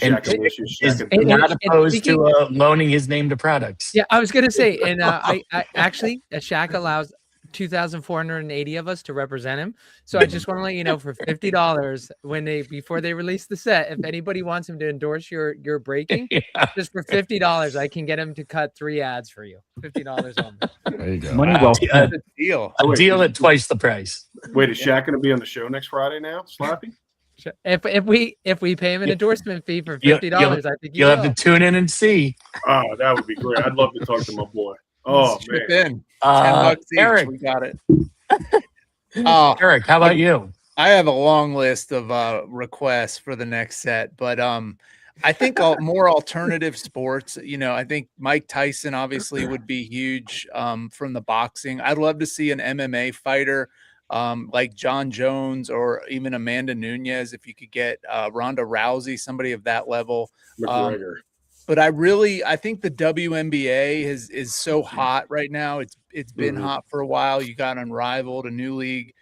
And Shaq Alicious, is Shaq and not and opposed speaking- to loaning his name to products. Yeah, I was gonna say, and I actually, Shaq allows 2,480 of us to represent him. So I just want to let you know, for $50, before they release the set, if anybody wants him to endorse your breaking, just for $50, I can get him to cut 3 ads for you. $50 only. There you go. Money well A, spent. Deal. a deal at twice the price. Wait, is Shaq going to be on the show next Friday now? Slappy? If we pay him an endorsement fee for You'll- $50, I think You'll have to tune in and see. Oh, that would be great. I'd love to talk to my boy. Oh Chip man, in. $10 each. Eric, We got it. Oh, Eric, how about you? I have a long list of requests for the next set, but I think more alternative sports. You know, I think Mike Tyson obviously would be huge from the boxing. I'd love to see an MMA fighter like John Jones or even Amanda Nunes. If you could get Ronda Rousey, somebody of that level. McGregor. But I think the WNBA is so hot right now. It's been hot for a while. You got Unrivaled, a new league,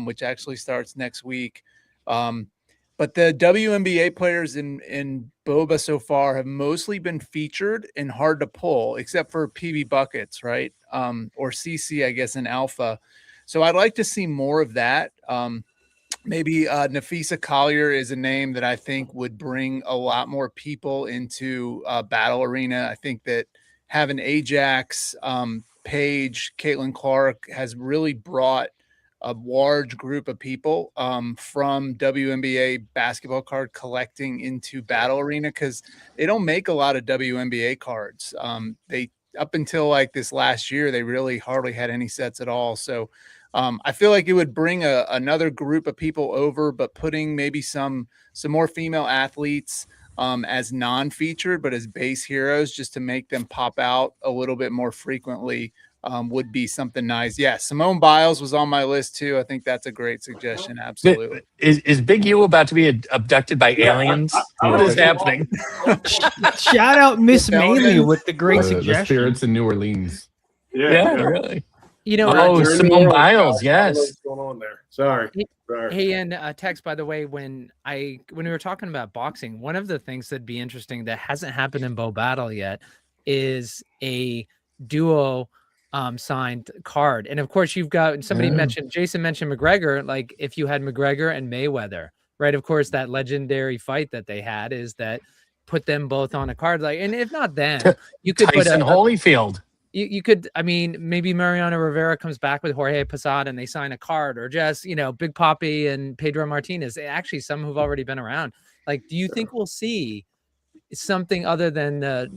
which actually starts next week. But the WNBA players in Boba so far have mostly been featured and hard to pull, except for PB Buckets, right? Or CC, I guess, in Alpha. So I'd like to see more of that. Maybe Nafisa Collier is a name that I think would bring a lot more people into Battle Arena. I think that having Ajax, Paige, Caitlin Clark has really brought a large group of people from WNBA basketball card collecting into Battle Arena, because they don't make a lot of WNBA cards. They up until like this last year, they really hardly had any sets at all. So I feel like it would bring another group of people over, but putting maybe some more female athletes as non-featured, but as base heroes, just to make them pop out a little bit more frequently would be something nice. Yeah, Simone Biles was on my list too. I think that's a great suggestion. Absolutely. Is Big U about to be abducted by aliens? What is happening? Shout out Miss Maley with the great The suggestion. spirits in New Orleans. Yeah, really. You know, Oh, You're in Simone New Orleans, Biles, guys. I don't know yes. What's going on there? Sorry. Hey, and text, by the way, when we were talking about boxing, one of the things that'd be interesting that hasn't happened in Bo Battle yet is a duo signed card. And of course, you've got Jason mentioned McGregor. Like, if you had McGregor and Mayweather, right? Of course, that legendary fight that they had is that put them both on a card. Like, and if not them, you could Tyson put Holyfield. You could, I mean, maybe Mariano Rivera comes back with Jorge Posada and they sign a card, or just, Big Papi and Pedro Martinez. Actually, some who've already been around. Like, do you think we'll see something other than the,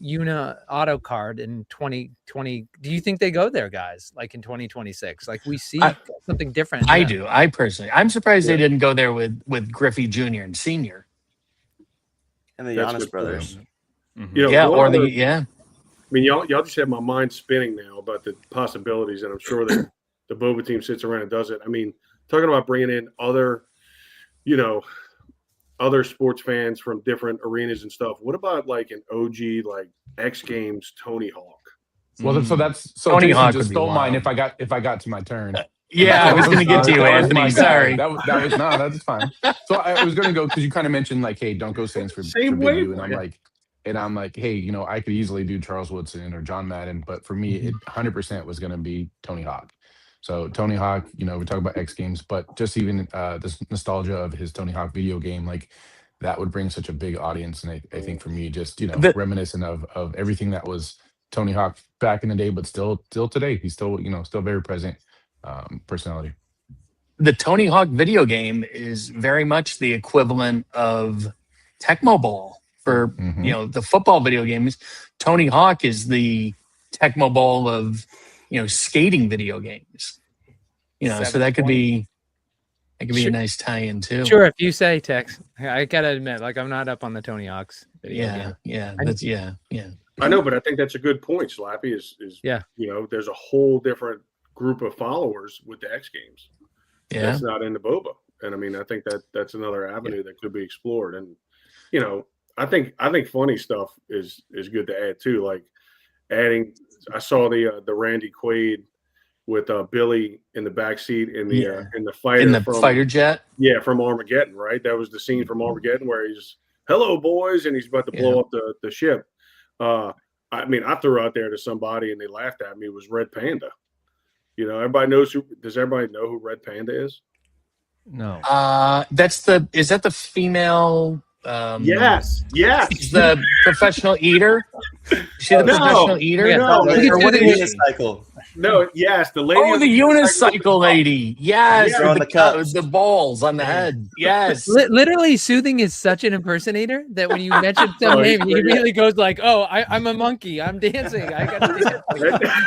Una auto card in 2020? Do you think they go there, guys? Like in 2026, like we see something different? I Yeah. do. I personally, I'm surprised they didn't go there with Griffey Jr. and Senior. And the That's Giannis good brothers. Yeah, one or other- yeah. I mean, y'all just have my mind spinning now about the possibilities, and I'm sure that the Boba team sits around and does it. I mean, talking about bringing in other sports fans from different arenas and stuff. What about like an OG, like X Games Tony Hawk? Well, so Tony Jason Hawk just would be stole mine. wild. If I got to my turn. Yeah, I was going to get to you, That was Anthony. my guy. Sorry. That was no, that's fine. So I was going to go because you kind of mentioned like, hey, don't go Saints for Same Big way, U, and I'm like, hey, I could easily do Charles Woodson or John Madden, but for me, it 100% was going to be Tony Hawk. So Tony Hawk, we talk about X Games, but just even this nostalgia of his Tony Hawk video game, like that would bring such a big audience. And I think for me, just reminiscent of everything that was Tony Hawk back in the day, but still today, he's still still very present personality. The Tony Hawk video game is very much the equivalent of Tecmo Bowl for the football video games. Tony Hawk is the Tecmo Bowl of skating video games. So that could be a nice tie-in too. Sure, if you say, Tex. I gotta admit, like I'm not up on the Tony Hawk's video game. I know, but I think that's a good point. Slappy is there's a whole different group of followers with the X Games. Yeah, that's not in the Boba, and I mean, I think that's another avenue that could be explored. And I think funny stuff is good to add too. Like adding, I saw the Randy Quaid with Billy in the backseat in the fighter fighter jet. Yeah, from Armageddon, right? That was the scene from Armageddon where he's "Hello, boys," and he's about to blow up the ship. I mean, I threw out there to somebody and they laughed at me. It was Red Panda. Everybody knows does everybody know who Red Panda is? No. Is that the female? Yes. She's the professional eater. She's the professional eater. No, Or what is she? unicycle. No, yes, the lady. Oh, the unicycle lady. Yes, Yeah. with the balls on the head. Yes. Literally, Soothing is such an impersonator that when you mention some name, he immediately goes like, "Oh, I'm a monkey. I'm dancing. I got to dance."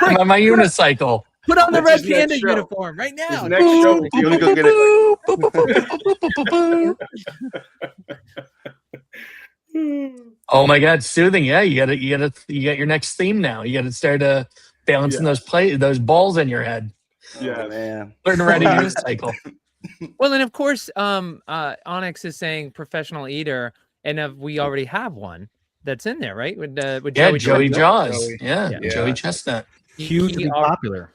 I'm on my unicycle. Put on the That's Red his next Panda show. uniform right now. His next show. You want to go get it? Oh my God, Soothing. Yeah, you got your next theme now. You got to start balancing those balls in your head. Yeah, man. Learn to ride a unicycle. Well, and of course, Onyx is saying professional eater, and we already have one that's in there, right? With Joey Jaws. Joey. Yeah, Joey Chestnut. Hugely popular.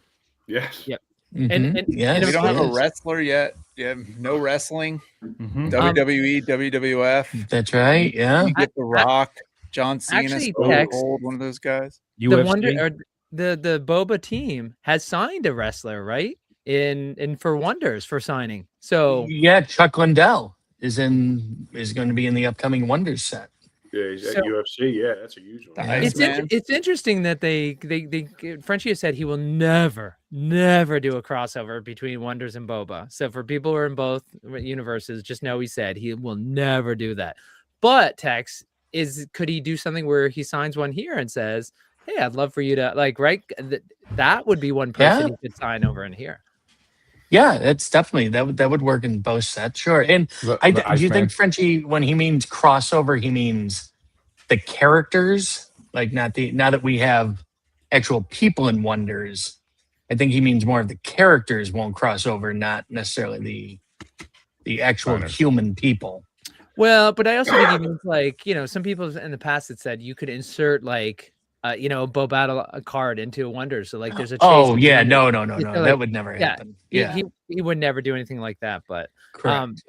Yes. Yep. And We don't have a wrestler yet. Yeah, no wrestling. WWE, WWF. That's right. Yeah. You get The Rock, John Cena, Actually, Stone Tex, Cold, one of those guys. the Boba team has signed a wrestler, right? In for Wonders for signing. So yeah, Chuck Liddell is going to be in the upcoming Wonders set. Yeah, he's at UFC. Yeah, that's a huge one. It's interesting that they Frenchie has said he will never do a crossover between Wonders and Boba. So for people who are in both universes, just know he said he will never do that. But Tex, could he do something where he signs one here and says, "Hey, I'd love for you to that would be one person he could sign over in here." Yeah, that's definitely that would work in both sets, sure. And do you think Frenchie, when he means crossover, he means the characters, like now that we have actual people in Wonders, I think he means more of the characters won't cross over, not necessarily the actual human people. Well, but I also think he means some people in the past had said you could insert a Bo Battle card into a Wonder. So there's a chase. Oh yeah, no, that would never happen. Yeah, he would never do anything like that. But correct.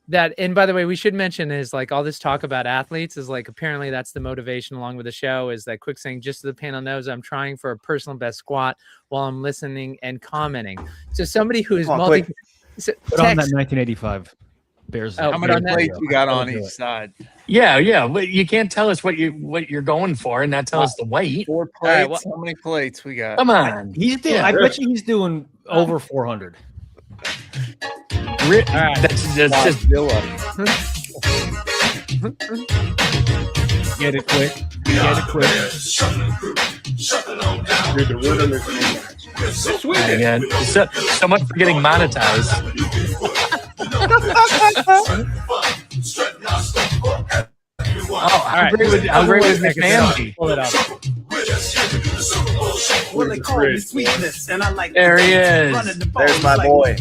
That, and by the way, we should mention is all this talk about athletes is apparently that's the motivation along with the show is that Quick saying just so the panel knows I'm trying for a personal best squat while I'm listening and commenting. So somebody who is Put on that 1985 Bears. How many plates you got on each side? Yeah. But you can't tell us what you're going for and not tell us the weight. 4 plates. How many plates we got? Come on. I bet you he's doing over 400. All right. That's just Get it quick. Dude, the rhythm is sweet. Again, so much for getting monetized. How great would McMahon be? Pull it up. There he is. There's my boy.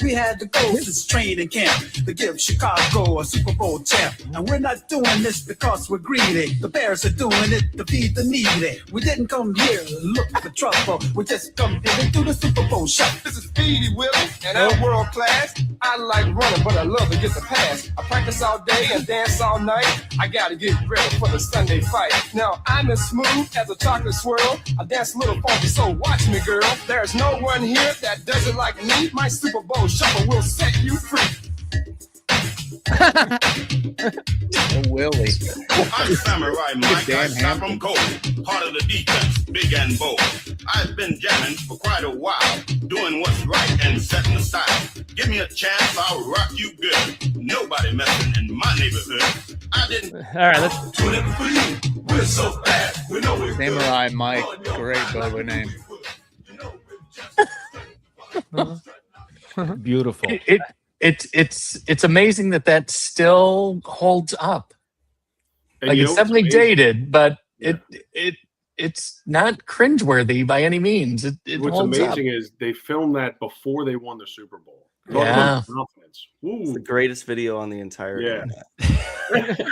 We had the Ghosts training camp to give Chicago a Super Bowl champ. And we're not doing this because we're greedy. The Bears are doing it to feed the needy. We didn't come here to look for trouble. We just come here to do the Super Bowl shot. This is Speedy Willie, and I'm world class. I like running, but I love to get the pass. I practice all day and dance all night. I gotta get ready for the Sunday fight. Now I'm as smooth as a chocolate swirl. I dance a little funky, so watch me, girl. There's no one here that does it like me. My Super Bowl shuffle will set you free. Willie. I'm Samurai Mike. I stop from cold. Part of the defense, big and bold. I've been jamming for quite a while, doing what's right and setting the style. Give me a chance, I'll rock you good. Nobody messing in my neighborhood. I didn't. All right, let's. We're so bad. We know we're Samurai Mike, great Boba name. Beautiful. It's amazing that still holds up. And Like you it's know what's definitely amazing? dated, but it's not cringeworthy by any means. It What's holds amazing up. is they filmed that before they won the Super Bowl. Talk Yeah. about confidence. It's Ooh. the greatest video on the entire Yeah. internet.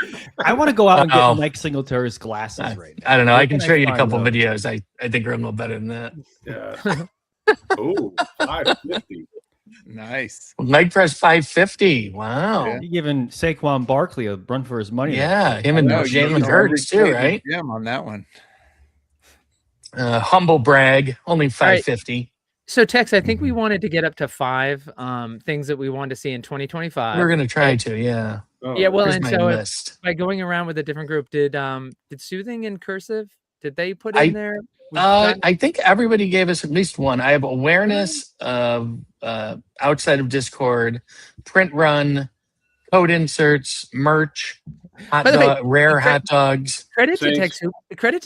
I want to go out and Uh-oh. get Mike Singletary's glasses right now. I don't know. Where I can can I show you a find couple those? videos. I think are a little better than that. Yeah. Oh, 550. Nice. Leg press 550. Wow. Yeah. You're giving Saquon Barkley a run for his money. Yeah, him and No, Jalen Hurts too, right? Jim on that one. Humble brag, only 550. So, Tex, I think we wanted to get up to 5 things that we wanted to see in 2025. We're gonna try to, yeah. Oh, Yeah, well, Here's and my so list. by going around with a different group, did Soothing and Cursive, did they put in there? I think everybody gave us at least one. I have awareness of outside of Discord, print run, code inserts, merch, By the way, rare hot dogs. Credit to Thanks.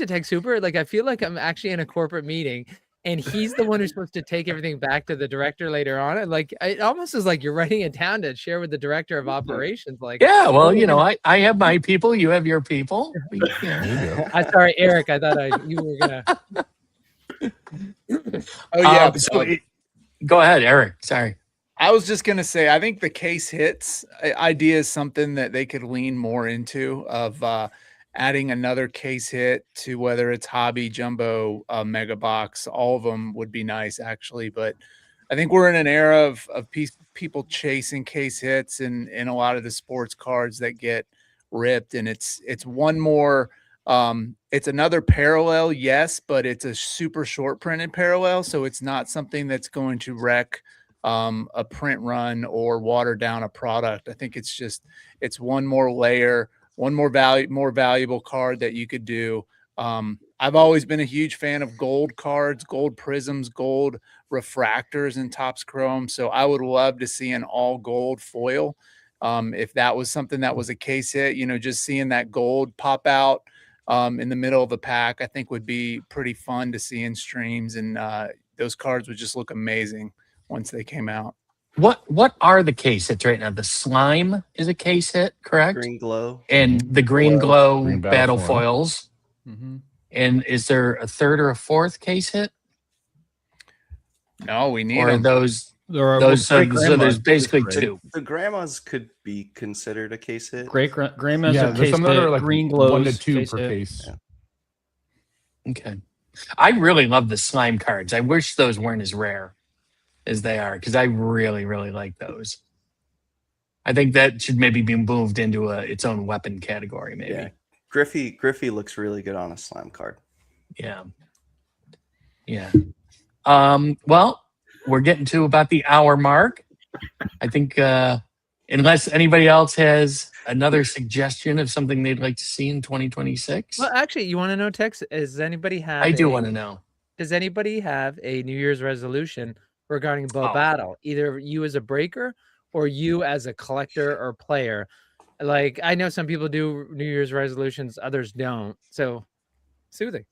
Tex Hooper. Like, I feel like I'm actually in a corporate meeting and he's the one who's supposed to take everything back to the director later on. And like, it almost is like you're writing it down to share with the director of operations. Like, Yeah, well, you know, I have my people, you have your people. Yeah. I'm sorry, Eric. I thought you were gonna. Oh yeah. Go ahead, Eric. Sorry. I was just gonna say, I think the case hits idea is something that they could lean more into of adding another case hit to whether it's hobby, jumbo, mega box. All of them would be nice actually, but I think we're in an era of people chasing case hits and a lot of the sports cards that get ripped, and it's one more. It's another parallel, yes, but it's a super short printed parallel, so it's not something that's going to wreck a print run or water down a product. I think it's one more layer, one more valuable card that you could do. I've always been a huge fan of gold cards, gold prisms, gold refractors in Topps Chrome. So I would love to see an all gold foil. If that was something that was a case hit, you know, just seeing that gold pop out in the middle of the pack, I think would be pretty fun to see in streams. And those cards would just look amazing once they came out. What are the case hits right now? The slime is a case hit, correct? Green glow. And the green glow Green battle battle foil. foils. Mm-hmm. And is there a third or a fourth case hit? No, we need Or are them. those There are those so, great so grandmas. there's basically Great. two. The grandmas could be considered a case hit. Grandma's Yeah, a there's case some that hit, are like green glows, 1 to 2 case per hit. case. Yeah. Okay. I really love the slime cards. I wish those weren't as rare as they are because I really, really like those. I think that should maybe be moved into its own weapon category, maybe. Yeah. Griffey looks really good on a slime card. Yeah. Yeah. Well, we're getting to about the hour mark. I think unless anybody else has another suggestion of something they'd like to see in 2026. Well, actually, you want to know, Tex? Does anybody have? I do want to know. Does anybody have a New Year's resolution regarding Bow Oh. Battle? Either you as a breaker or you as a collector or player. Like, I know some people do New Year's resolutions, others don't. So, Soothing.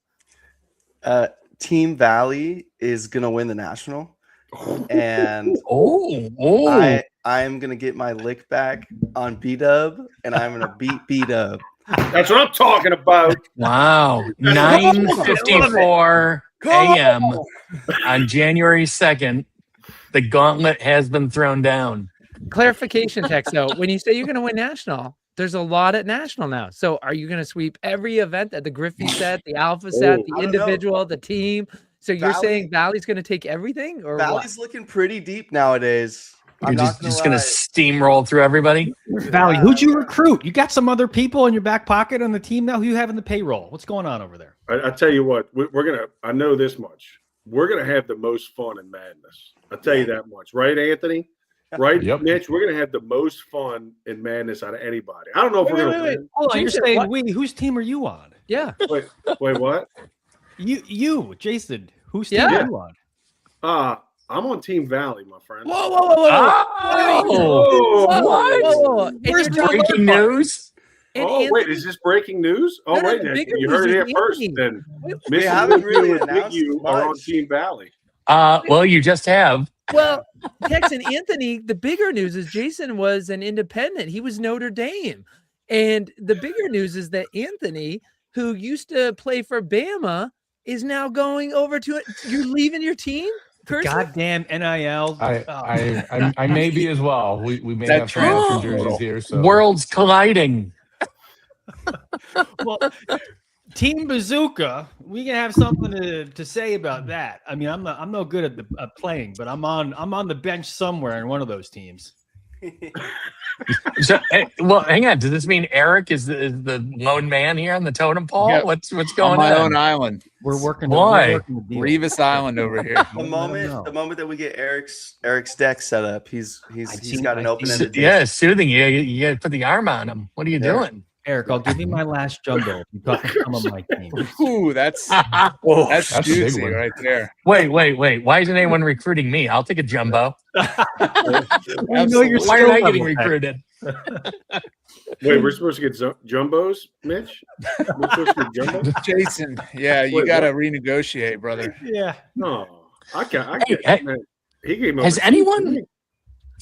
Team Valley is gonna win the national, and I'm gonna get my lick back on B-Dub, and I'm gonna beat B-Dub. That's what I'm talking about. Wow. 9:54 a.m. on January 2nd. The gauntlet has been thrown down. Clarification, Tex, though. When you say you're going to win national, there's a lot at national now. So are you going to sweep every event at the Griffey set, the Alpha set, the I don't know. individual, the team? So you're Valley- saying Valley's going to take everything, or Valley's looking pretty deep nowadays. You're I'm just, not just gonna going to steamroll through everybody? Valley, who'd you recruit? You got some other people in your back pocket on the team now. Who you have in the payroll? What's going on over there? I tell you what, we're gonna. I know this much. We're gonna have the most fun in Madness. I tell you that much, right, Anthony? Right, Yep. Mitch. We're gonna have the most fun in Madness out of anybody. I don't know if we're gonna win. Hold on, you're Jason, saying what- we? Whose team are you on? Yeah. Wait, what? You, Jason. Whose team Yeah. are you on? I'm on Team Valley, my friend. Whoa, whoa, whoa, whoa! Oh, Whoa, what? whoa, whoa. And Where's you're talking breaking about- news? and Oh, wait, Anthony- is this breaking news? Oh, No, no, wait, the then bigger you heard it news here is first. Anthony. Then We Mr. haven't Woodview really and announced you are on much. Team Valley. Well, you just have. Well, Tex and Anthony, the bigger news is Jason was an independent. He was Notre Dame. And the bigger news is that Anthony, who used to play for Bama, is now going over to it. You're leaving your team? Cursive? Goddamn NIL. I may be as well. We may That have some matching trans- jerseys here. So Worlds colliding. Well, Team Bazooka, we can have something to say about that. I mean, I'm no good at playing, but I'm on the bench somewhere in one of those teams. So, well, hang on. Does this mean Eric is the lone man here on the totem pole? Yep. What's On going my on? own island, We're working. Why? We're working the deal. Revis Island over here. The moment that we get Eric's deck set up, he's seen- got an I've open seen ended. Yeah, soothing. You got to put the arm on him. What are you doing? Eric, I'll give you my last jumbo if you talk to some of my team. Ooh, that's Whoa. that's That's a big juicy one. right there. Wait. Why isn't anyone recruiting me? I'll take a jumbo. I know you're Why am I still getting level, Tex. recruited? Wait, we're supposed to get jumbos, Mitch? We're supposed to get jumbos? Jason, yeah, you Wait, got to renegotiate, brother. Yeah. No, I can't. Hey, Man, he gave me has over- anyone-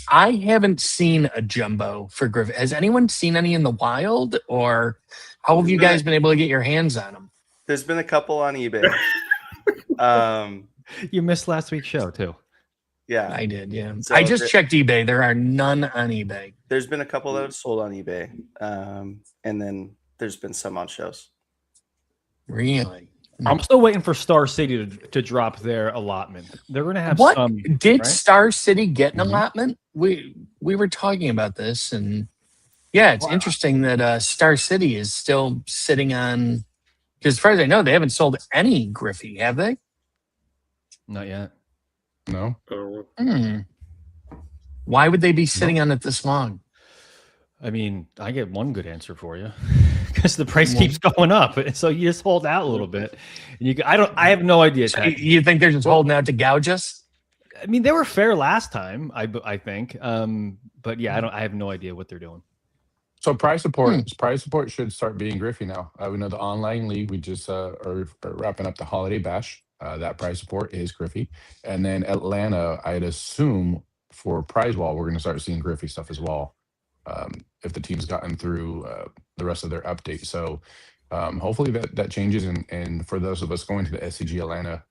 I haven't seen a jumbo for Griffin. Has anyone seen any in the wild, or how have you guys been able to get your hands on them? There's been a couple on eBay. You missed last week's show too. Yeah, I did, yeah. So I just the- checked eBay. There are none on eBay. there's been a couple that have sold on eBay, and then there's been some on shows. Really? I'm still waiting for Star City to drop their allotment. They're going to have What some. did right? Star City get an Mhm. allotment? We were talking about this, and yeah, it's interesting that Star City is still sitting on. Because as far as I know, they haven't sold any Griffey, have they? Not yet. no. Hmm. Why would they be sitting on it this long? I mean, I get one good answer for you because the price keeps going up. So you just hold out a little bit. And I have no idea. So Tex. you think they're just holding out to gouge us? I mean, they were fair last time, I think. But yeah, I have no idea what they're doing. So prize support should start being Griffey now. We know the online league. We just are wrapping up the holiday bash. That prize support is Griffey, and then Atlanta. I'd assume for prize wall, we're going to start seeing Griffey stuff as well. If the team's gotten through the rest of their update, so hopefully that changes. And for those of us going to the SCG Atlanta,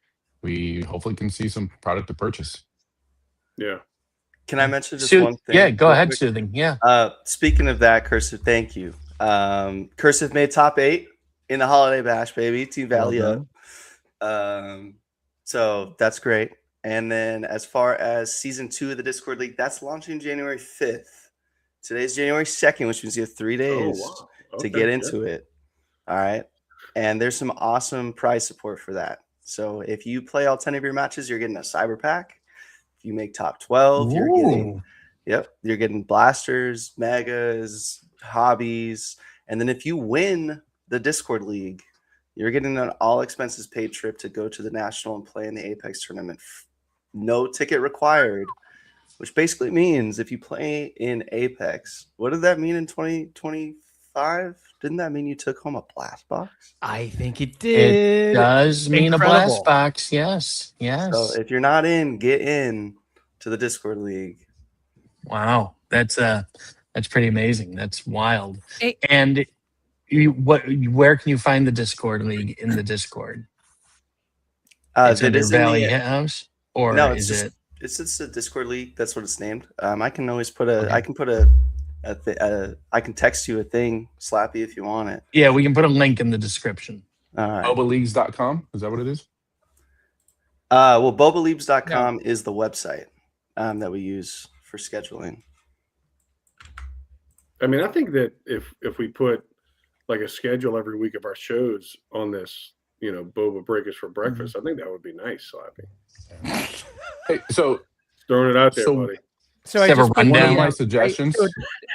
we hopefully can see some product to purchase. Yeah. Can I mention just Sooth- one thing? yeah, go real ahead, quick? Soothing. Yeah. Speaking of that, Cursive, thank you. Cursive made top 8 in the holiday bash, baby. Team Valley Well up. So that's great. And then as far as season 2 of the Discord League, that's launching January 5th. Today's January 2nd, which means you have 3 days wow. to Okay, get good. into it. All right. And there's some awesome prize support for that. So if you play all 10 of your matches, you're getting a cyber pack. If you make top 12, you're getting you're getting blasters, megas, hobbies. And then if you win the Discord League, you're getting an all expenses paid trip to go to the national and play in the Apex tournament. No ticket required, which basically means if you play in Apex, what did that mean in 2025? Didn't that mean you took home a blast box? I think it did. It does mean Incredible. a blast box. Yes. Yes. So if you're not in, get in to the Discord League. Wow, that's pretty amazing. That's wild. Hey- And where can you find the Discord League in the Discord? It's It under is in Valley the- House, or no, is it? It's just a Discord League. That's what it's named. I can always put a. Okay. I can put I can text you a thing, Slappy, if you want it. Yeah, we can put a link in the description. All right. Bobaleagues.com. Is that what it is? Well, bobaleagues.com is the website that we use for scheduling. I mean, I think that if we put like a schedule every week of our shows on this, Boba Breakers for breakfast, I think that would be nice, Slappy. Hey, so Throwing it out there, So- buddy. So I Have a just put rundown? one of the, my uh, suggestions. so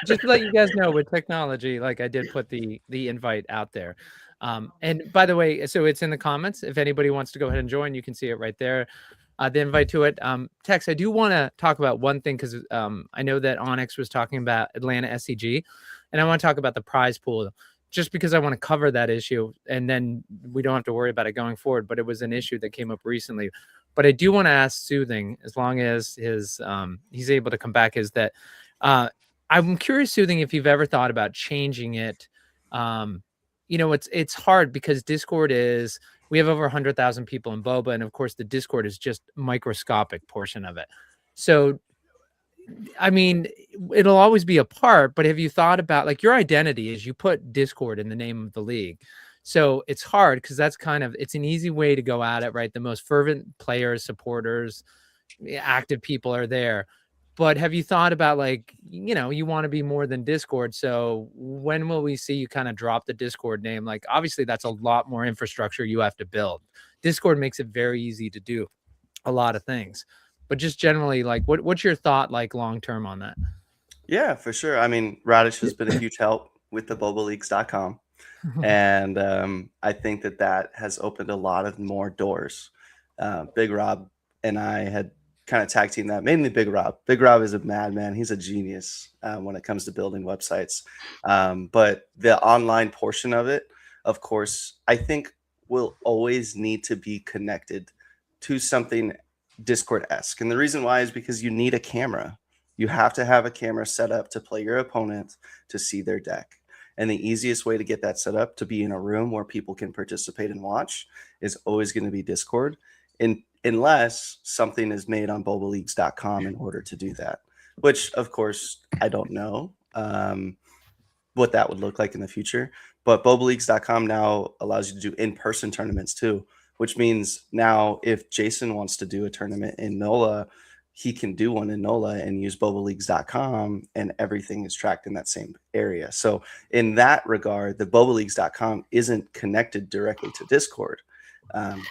just to let you guys know, with technology, like I did put the invite out there. And by the way, so it's in the comments. If anybody wants to go ahead and join, you can see it right there. the invite to it. Tex, I do want to talk about one thing because I know that Onyx was talking about Atlanta SCG, and I want to talk about the prize pool just because I want to cover that issue, and then we don't have to worry about it going forward. But it was an issue that came up recently. But I do want to ask Soothing, as long as his he's able to come back, is that I'm curious, Soothing, if you've ever thought about changing it. It's hard because Discord we have over 100,000 people in Boba, and of course the Discord is just microscopic portion of it. So, I mean, it'll always be a part, but have you thought about, like, your identity is you put Discord in the name of the league. So it's hard because it's an easy way to go at it, right? The most fervent players, supporters, active people are there. But have you thought about, like, you want to be more than Discord. So when will we see you kind of drop the Discord name? Like, obviously that's a lot more infrastructure you have to build. Discord makes it very easy to do a lot of things, but just generally, like, what's your thought, like, long-term on that? Yeah, for sure. I mean, Radish has been a huge help with the BobaLeagues.com. And I think that has opened a lot of more doors. Big Rob and I had kind of tag team that, mainly Big Rob. Big Rob is a madman. He's a genius when it comes to building websites. But the online portion of it, of course, I think will always need to be connected to something Discord-esque. And the reason why is because you need a camera. You have to have a camera set up to play your opponent to see their deck. And the easiest way to get that set up to be in a room where people can participate and watch is always going to be Discord. Unless something is made on BobaLeagues.com in order to do that, which, of course, I don't know what that would look like in the future. But BobaLeagues.com now allows you to do in-person tournaments too, which means now if Jason wants to do a tournament in NOLA, he can do one in NOLA and use BobaLeagues.com, and everything is tracked in that same area. So in that regard, the BobaLeagues.com isn't connected directly to Discord.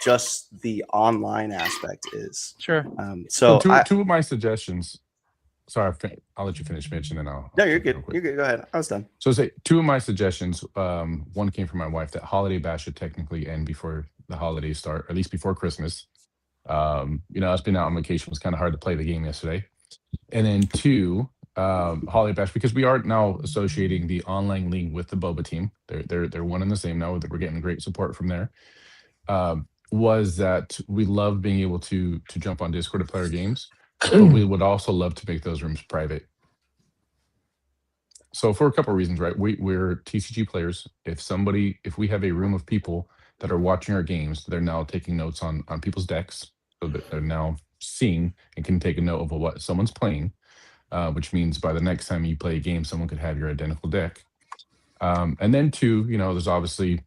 Just the online aspect is. Sure. So two of my suggestions. Sorry, I'll let you finish, Mitch, and then I'll. No, you're good. You're good. Go ahead. I was done. So say two of my suggestions. One came from my wife, that holiday bash should technically end before the holidays start, or at least before Christmas. Us being out on vacation was kind of hard to play the game yesterday. And then two, holiday bash, because we are now associating the online league with the Boba team. They're one and the same now. That we're getting great support from there. Was that we love being able to jump on Discord to play our games, but we would also love to make those rooms private. So for a couple of reasons, right? We're TCG players. If we have a room of people that are watching our games, they're now taking notes on people's decks, so that they're now seeing and can take a note of what someone's playing, which means by the next time you play a game, someone could have your identical deck. And then two, there's obviously,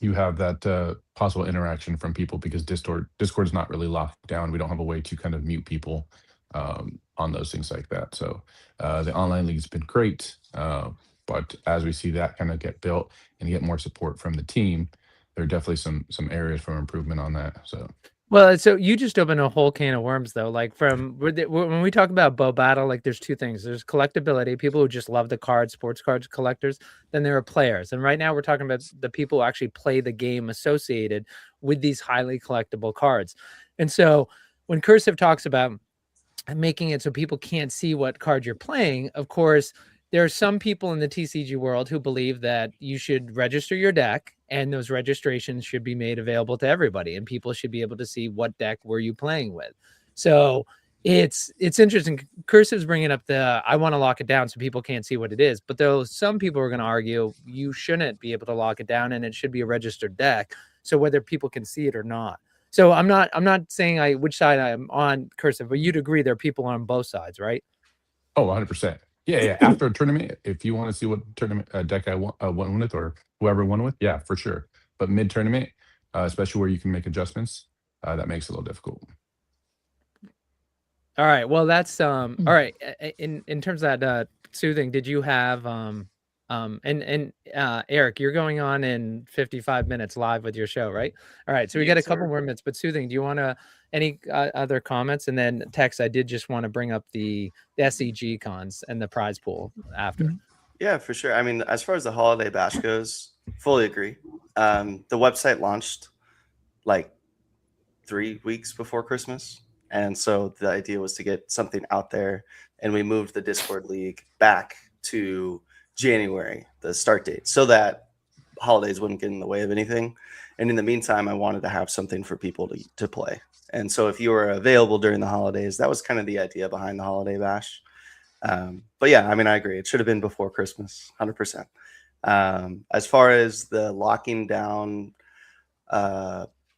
you have that possible interaction from people, because Discord's not really locked down. We don't have a way to kind of mute people on those things like that. So the online league's been great, but as we see that kind of get built and get more support from the team, there are definitely some areas for improvement on that. So you just opened a whole can of worms, though. Like, when we talk about Bo Battle, like, there's two things. There's collectability, people who just love the cards, sports cards collectors. Then there are players. And right now we're talking about the people who actually play the game associated with these highly collectible cards. And so when Cursive talks about making it so people can't see what card you're playing, of course, there are some people in the TCG world who believe that you should register your deck, and those registrations should be made available to everybody, and people should be able to see what deck were you playing with. So it's interesting. Cursive's bringing up I want to lock it down so people can't see what it is, but though some people are going to argue you shouldn't be able to lock it down, and it should be a registered deck, so whether people can see it or not. So I'm not saying which side I'm on, Cursive, but you'd agree there are people on both sides, right? Oh, 100%. Yeah. After a tournament, if you want to see what tournament deck I won with, or whoever won with, yeah, for sure. But mid-tournament, especially where you can make adjustments, that makes it a little difficult. All right. Well, that's all right. In terms of that, Soothing, did you have Eric, you're going on in 55 minutes live with your show, right? All right. So we got a couple more minutes, but Soothing, do you want to any other comments? And then Tex, I did just want to bring up the SCG cons and the prize pool after. Yeah, for sure. I mean, as far as the holiday bash goes, fully agree. The website launched like 3 weeks before Christmas. And so the idea was to get something out there, and we moved the Discord League back to January, the start date, so that holidays wouldn't get in the way of anything. And in the meantime, I wanted to have something for people to play. And so if you were available during the holidays, that was kind of the idea behind the Holiday Bash. But yeah, I mean, I agree. It should have been before Christmas, 100%. As far as the locking down,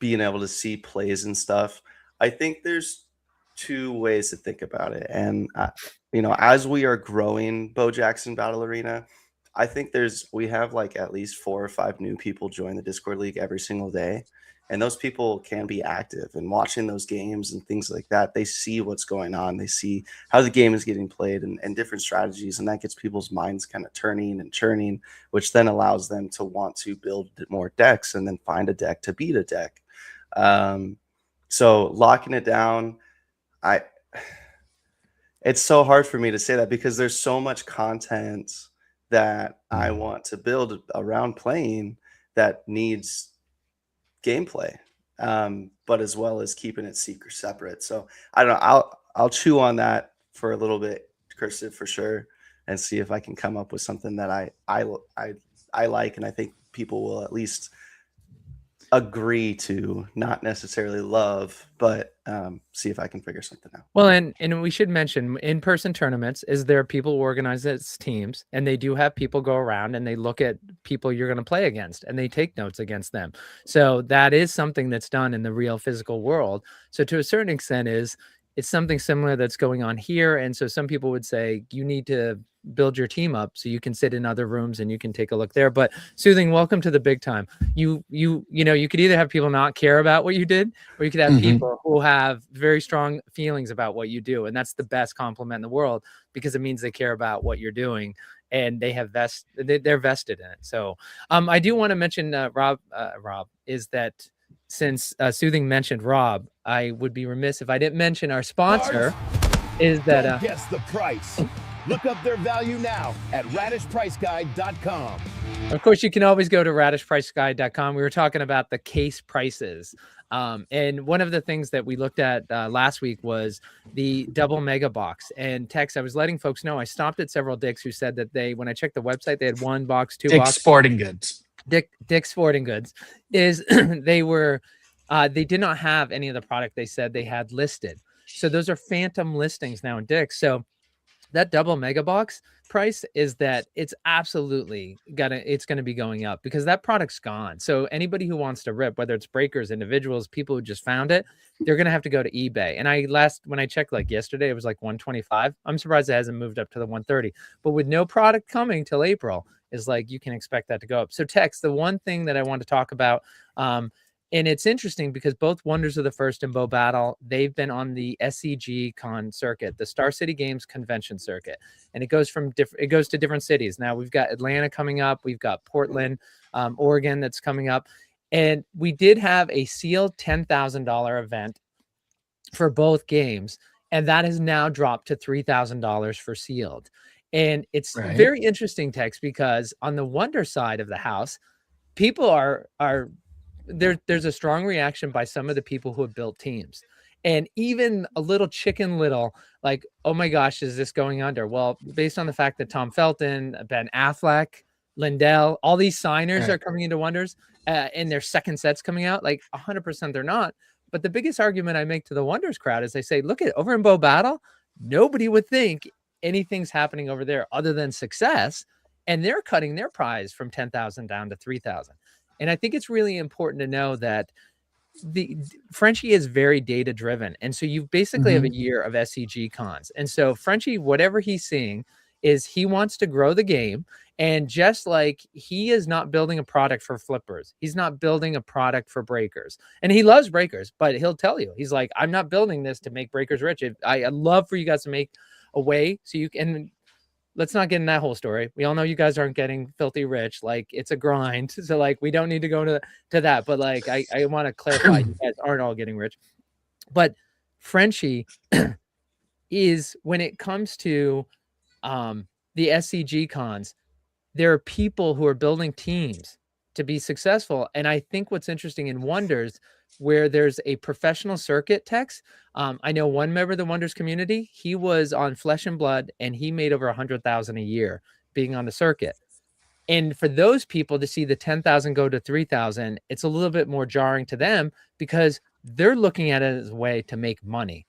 being able to see plays and stuff, I think there's 2 ways to think about it. And, as we are growing Bo Jackson Battle Arena, I think we have like at least 4 or 5 new people join the Discord League every single day. And those people can be active and watching those games and things like that. They see what's going on. They see how the game is getting played and different strategies. And that gets people's minds kind of turning and churning, which then allows them to want to build more decks and then find a deck to beat a deck. So locking it down, it's so hard for me to say that because there's so much content that I want to build around playing that needs gameplay, but as well as keeping it separate. So I don't know. I'll chew on that for a little bit, Cursive, for sure, and see if I can come up with something that I like, and I think people will at least agree to, not necessarily love, but see if I can figure something out. Well, and we should mention in-person tournaments is there are people who organize as teams, and they do have people go around and they look at people you're going to play against and they take notes against them. So that is something that's done in the real physical world. So to a certain extent it's something similar that's going on here. And so some people would say you need to build your team up so you can sit in other rooms and you can take a look there. But Soothing, welcome to the big time. You could either have people not care about what you did, or you could have people who have very strong feelings about what you do. And that's the best compliment in the world, because it means they care about what you're doing and they have they're vested in it. So I do want to mention Rob, is that since Soothing mentioned Rob, I would be remiss if I didn't mention our sponsor. Is that Don't guess the price. Look up their value now at radishpriceguide.com. Of course, you can always go to radishpriceguide.com. We were talking about the case prices. And one of the things that we looked at last week was the double mega box. And Tex, I was letting folks know, I stopped at several Dicks who said that when I checked the website, they had 1 box, 2 box. Sporting Goods. Dick's Sporting Goods is they did not have any of the product they said they had listed. So those are phantom listings now in Dick's. So that double mega box price is that it's absolutely it's going to be going up because that product's gone. So anybody who wants to rip, whether it's breakers, individuals, people who just found it, they're going to have to go to eBay. And when I checked like yesterday, it was like 125. I'm surprised it hasn't moved up to the 130, but with no product coming till April, is like, you can expect that to go up. So Tex, the one thing that I want to talk about, and it's interesting because both Wonders of the First and Bo Battle, they've been on the SCG Con circuit, the Star City Games convention circuit, and it goes to different cities. Now we've got Atlanta coming up, we've got Portland, Oregon that's coming up, and we did have a sealed $10,000 event for both games, and that has now dropped to $3,000 for sealed. And it's very interesting, Tex, because on the Wonder side of the house, people are there's a strong reaction by some of the people who have built teams, and even a little Chicken Little, like, oh my gosh, is this going under? Well, based on the fact that Tom Felton, Ben Affleck, Lindell, all these signers are coming into Wonders, and their second sets coming out, like 100% they're not. But the biggest argument I make to the Wonders crowd is they say, look at over in Bo Battle, nobody would think anything's happening over there other than success, and they're cutting their prize from 10,000 down to 3,000. And I think it's really important to know that the Frenchie is very data driven. And so you basically have a year of SCG cons. And so Frenchie, whatever he's seeing is he wants to grow the game. And just like he is not building a product for flippers, he's not building a product for breakers. And he loves breakers, but he'll tell you, he's like, I'm not building this to make breakers rich. I'd love for you guys to make a way so you can. Let's not get in that whole story. We all know you guys aren't getting filthy rich. Like, it's a grind. So like, we don't need to go to that. But like, I want to clarify, you guys aren't all getting rich. But Frenchie is, when it comes to the SCG cons, there are people who are building teams to be successful. And I think what's interesting in Wonders, where there's a professional circuit text, I know one member of the Wonders community, he was on Flesh and Blood and he made over 100,000 a year being on the circuit. And for those people to see the 10,000 go to 3,000, it's a little bit more jarring to them because they're looking at it as a way to make money.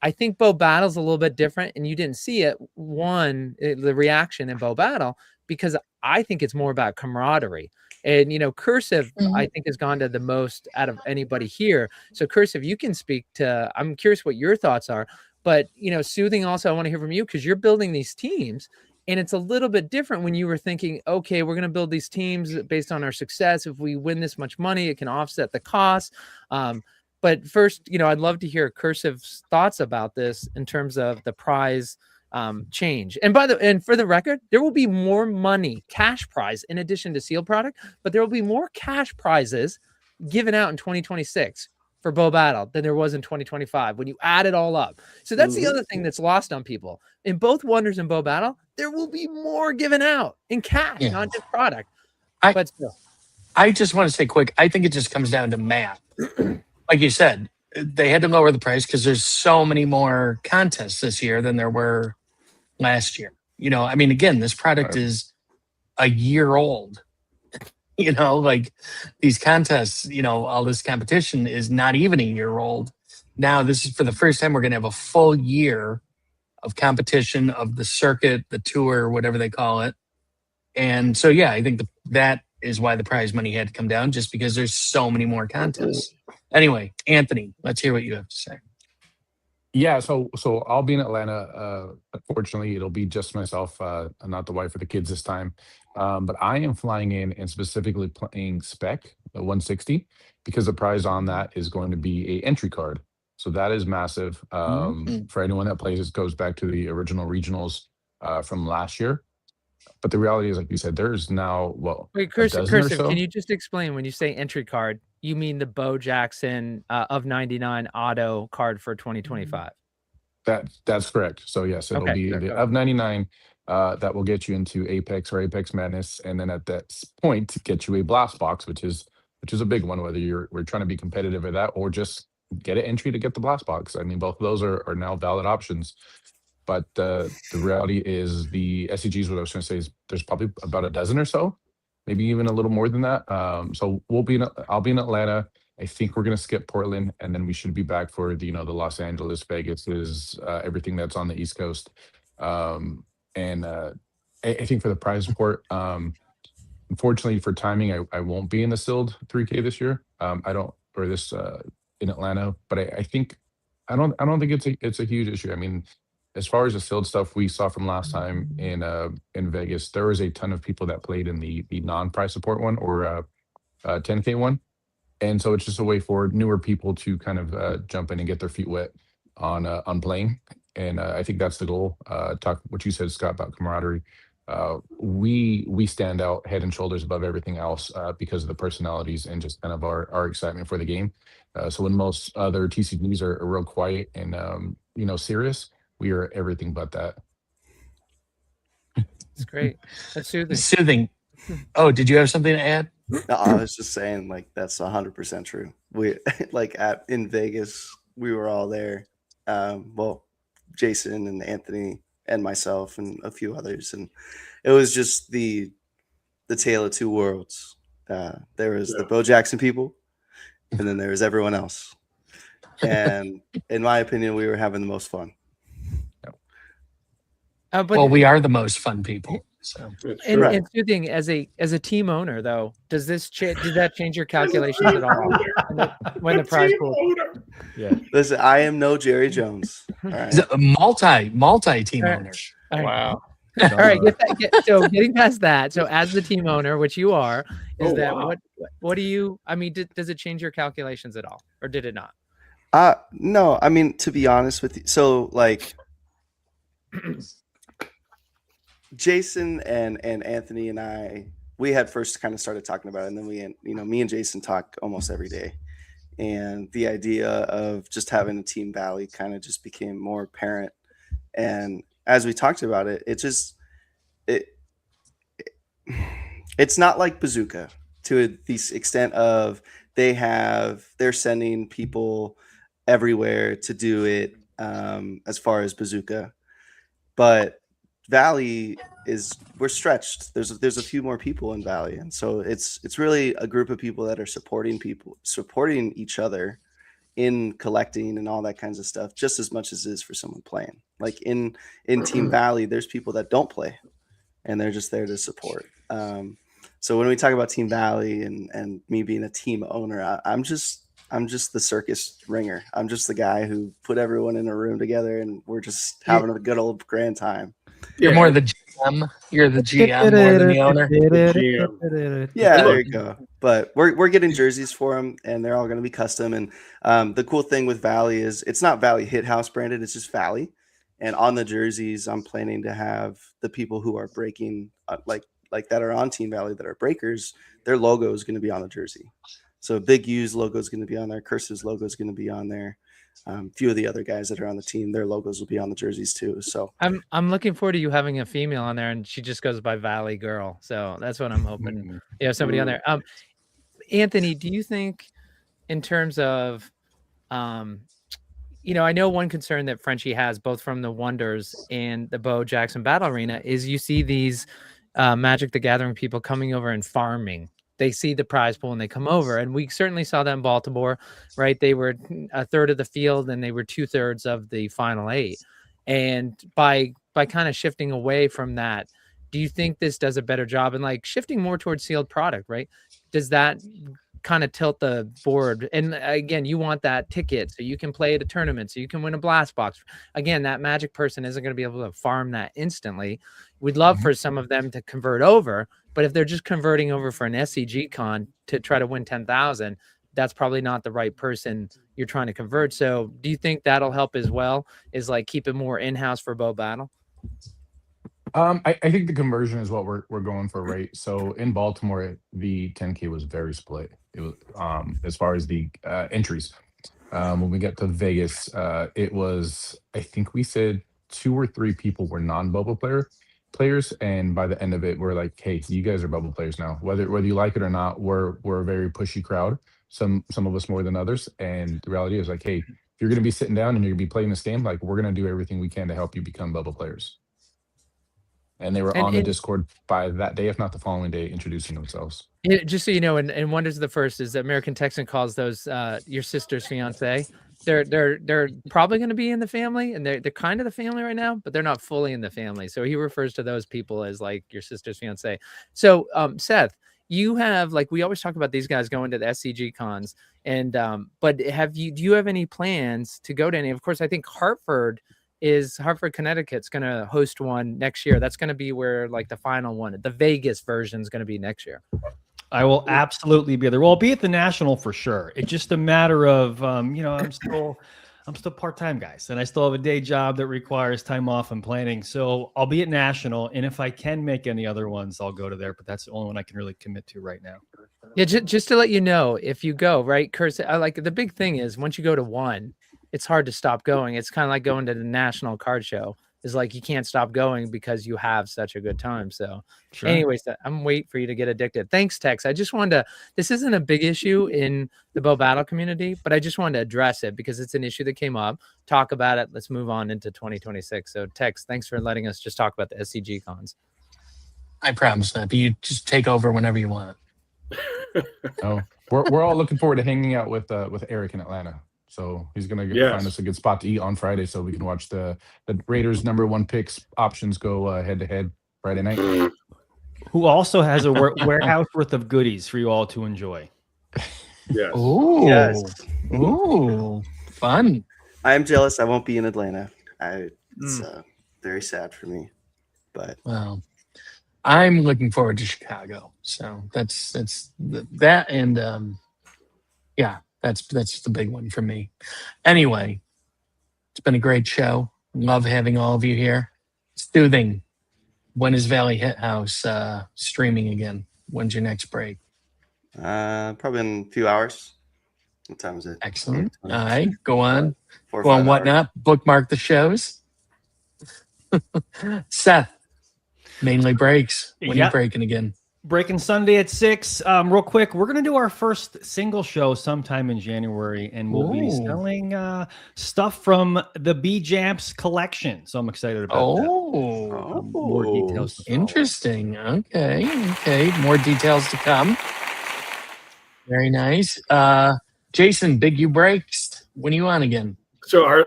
I think Bo Battle's a little bit different, and you didn't see it. The reaction in Bo Battle, because I think it's more about camaraderie. And, Cursive, I think, has gone to the most out of anybody here. So, Cursive, you can speak to, I'm curious what your thoughts are. But, Soothing also, I want to hear from you because you're building these teams. And it's a little bit different when you were thinking, okay, we're going to build these teams based on our success. If we win this much money, it can offset the cost. But first, I'd love to hear Cursive's thoughts about this in terms of the prize change. And for the record, there will be more money, cash prize, in addition to sealed product, but there will be more cash prizes given out in 2026 for Bo Battle than there was in 2025 when you add it all up. So that's the other thing that's lost on people. In both Wonders and Bo Battle, there will be more given out in cash, not just product. But still. I just want to say quick, I think it just comes down to math. Like you said, they had to lower the price because there's so many more contests this year than there were last year. Again, this product is a year old. Like these contests, all this competition is not even a year old. Now, this is for the first time we're going to have a full year of competition of the circuit, the tour, whatever they call it. And so, yeah, I think that is why the prize money had to come down, just because there's so many more contests. Anyway, Anthony, let's hear what you have to say. Yeah, so I'll be in Atlanta. Unfortunately, it'll be just myself, not the wife or the kids this time. But I am flying in and specifically playing Spec, the 160, because the prize on that is going to be a entry card. So that is massive. For anyone that plays, it goes back to the original regionals from last year. But the reality is, like you said, there's now, wait, Cursive, can you just explain when you say entry card, you mean the Bo Jackson of 99 auto card for 2025? That's correct. So yes, it'll be the of 99 that will get you into Apex or Apex Madness, and then at that point get you a blast box, which is a big one. Whether we're trying to be competitive at that or just get an entry to get the blast box. I mean, both of those are now valid options. But the reality is the SCGs. What I was going to say is there's probably about a dozen or so, maybe even a little more than that. So I'll be in Atlanta. I think we're going to skip Portland, and then we should be back for the Los Angeles, Vegas, everything that's on the East Coast. And I think for the prize support, unfortunately for timing, I won't be in the sealed 3K this year. In Atlanta, but I think I don't think it's a huge issue. I mean, as far as the sealed stuff we saw from last time in Vegas, there was a ton of people that played in the non-prize support one or 10K one. And so it's just a way for newer people to kind of jump in and get their feet wet on playing. And I think that's the goal. Talk what you said, Scott, about camaraderie. We stand out head and shoulders above everything else because of the personalities and just kind of our excitement for the game. So when most other TCGs are real quiet and serious, we are everything but that. It's great. That's soothing. Soothing. Oh, did you have something to add? No, I was just saying, like, that's 100% true. We in Vegas, we were all there. Jason and Anthony and myself and a few others, and it was just the tale of two worlds. There was the Bo Jackson people, and then there was everyone else. And in my opinion, we were having the most fun. Well, we are the most fun people. So and Soothing, as a team owner, though, did that change your calculations at all when the prize pool? Yeah. Listen, I am no Jerry Jones. All right. A multi team owner. Wow. All right. So getting past that, so as the team owner, which you are, what do you? I mean, does it change your calculations at all, or did it not? No. I mean, to be honest with you, so like. Jason and Anthony and I, we had first kind of started talking about it, and then me and Jason talk almost every day. And the idea of just having a Team Valley kind of just became more apparent. And as we talked about it, it's not like Bazooka to the extent of they're sending people everywhere to do it, as far as Bazooka. But Valley we're stretched. There's a few more people in Valley, and so it's really a group of people that are supporting each other in collecting and all that kinds of stuff, just as much as it is for someone playing. Like in Team Valley, there's people that don't play, and they're just there to support. So when we talk about Team Valley and me being a team owner, I'm just the circus ringer. I'm just the guy who put everyone in a room together, and we're just having a good old grand time. You're more the GM. You're the GM more than the owner. Yeah, there you go. But we're getting jerseys for them, and they're all going to be custom. And the cool thing with Valley is it's not Valley Hit House branded; it's just Valley. And on the jerseys, I'm planning to have the people who are breaking, like that are on Team Valley that are breakers. Their logo is going to be on the jersey. So Big U's logo is going to be on there. Curse's logo is going to be on there. A few of the other guys that are on the team, their logos will be on the jerseys too. So I'm looking forward to you having a female on there, and she just goes by Valley Girl. So that's what I'm hoping. You have somebody on there. Anthony, do you think, in terms of, I know one concern that Frenchie has, both from the Wonders and the Bo Jackson Battle Arena, is you see these Magic the Gathering people coming over and farming. They see the prize pool and they come over, and we certainly saw that in Baltimore, right? They were a third of the field and they were 2/3 of the final 8. And by kind of shifting away from that, do you think this does a better job in like shifting more towards sealed product, right? Does that kind of tilt the board? And again, you want that ticket so you can play at a tournament, so you can win a blast box. Again, that Magic person isn't going to be able to farm that instantly. We'd love for some of them to convert over, but if they're just converting over for an SCG con to try to win 10,000, that's probably not the right person you're trying to convert. So do you think that'll help as well, is like keep it more in-house for Bo Battle? I think the conversion is what we're going for, right? So in Baltimore, the 10K was very split. It was as far as the entries. When we get to Vegas, it was, I think we said 2 or 3 people were non-bubble players, and by the end of it, we're like, hey, you guys are bubble players now. Whether you like it or not, we're a very pushy crowd. Some of us more than others, and the reality is like, hey, if you're going to be sitting down and you're going to be playing this game, like we're going to do everything we can to help you become bubble players. And they were on the Discord by that day, if not the following day, introducing themselves. Just so you know, and Wonders the First is that American Texan calls those your sister's fiance. They're probably going to be in the family, and they're kind of the family right now, but they're not fully in the family. So he refers to those people as like your sister's fiance. So Seth, you have, like, we always talk about these guys going to the SCG cons, and but do you have any plans to go to any? Of course, I think Hartford, Connecticut's going to host one next year. That's going to be where like the final one, the Vegas version, is going to be next year. I will absolutely be there. Well, I'll be at the National for sure. It's just a matter of, I'm still part-time, guys, and I still have a day job that requires time off and planning. So I'll be at National, and if I can make any other ones, I'll go to there. But that's the only one I can really commit to right now. Yeah, just to let you know, if you go, right, Kurt, like the big thing is once you go to one, it's hard to stop going. It's kind of like going to the National Card Show. Is like you can't stop going because you have such a good time. So Sure. anyways, I'm waiting for you to get addicted. Thanks, Tex. I just wanted to, this isn't a big issue in the Bo Battle community, but I just wanted to address it because it's an issue that came up. Talk about it. Let's move on into 2026. So Tex, thanks for letting us just talk about the SCG cons. I promise that. You just take over whenever you want. Oh, we're all looking forward to hanging out with Eric in Atlanta. So he's gonna find us a good spot to eat on Friday, so we can watch the Raiders' #1 picks options go head to head Friday night. Who also has a warehouse worth of goodies for you all to enjoy. Yes. Ooh, Yes. Ooh, fun. I'm jealous. I won't be in Atlanta. It's very sad for me, but Well, I'm looking forward to Chicago. So that's that, and yeah. That's the big one for me. Anyway, it's been a great show. Love having all of you here. Soothing. When is Valley Hit House streaming again? When's your next break? probably in a few hours. What time is it? Excellent. All right, go on. 4 or Go on 5 Whatnot. Bookmark the shows. Seth, mainly breaks. When are you breaking again? Breaking Sunday at 6. Real quick, we're gonna do our first single show sometime in January, and we'll be Ooh. selling stuff from the B Jamps collection. So I'm excited about that. Oh, More details. to follow. interesting. Okay. More details to come. Very nice. Jason, Big U Breaks. When are you on again? So our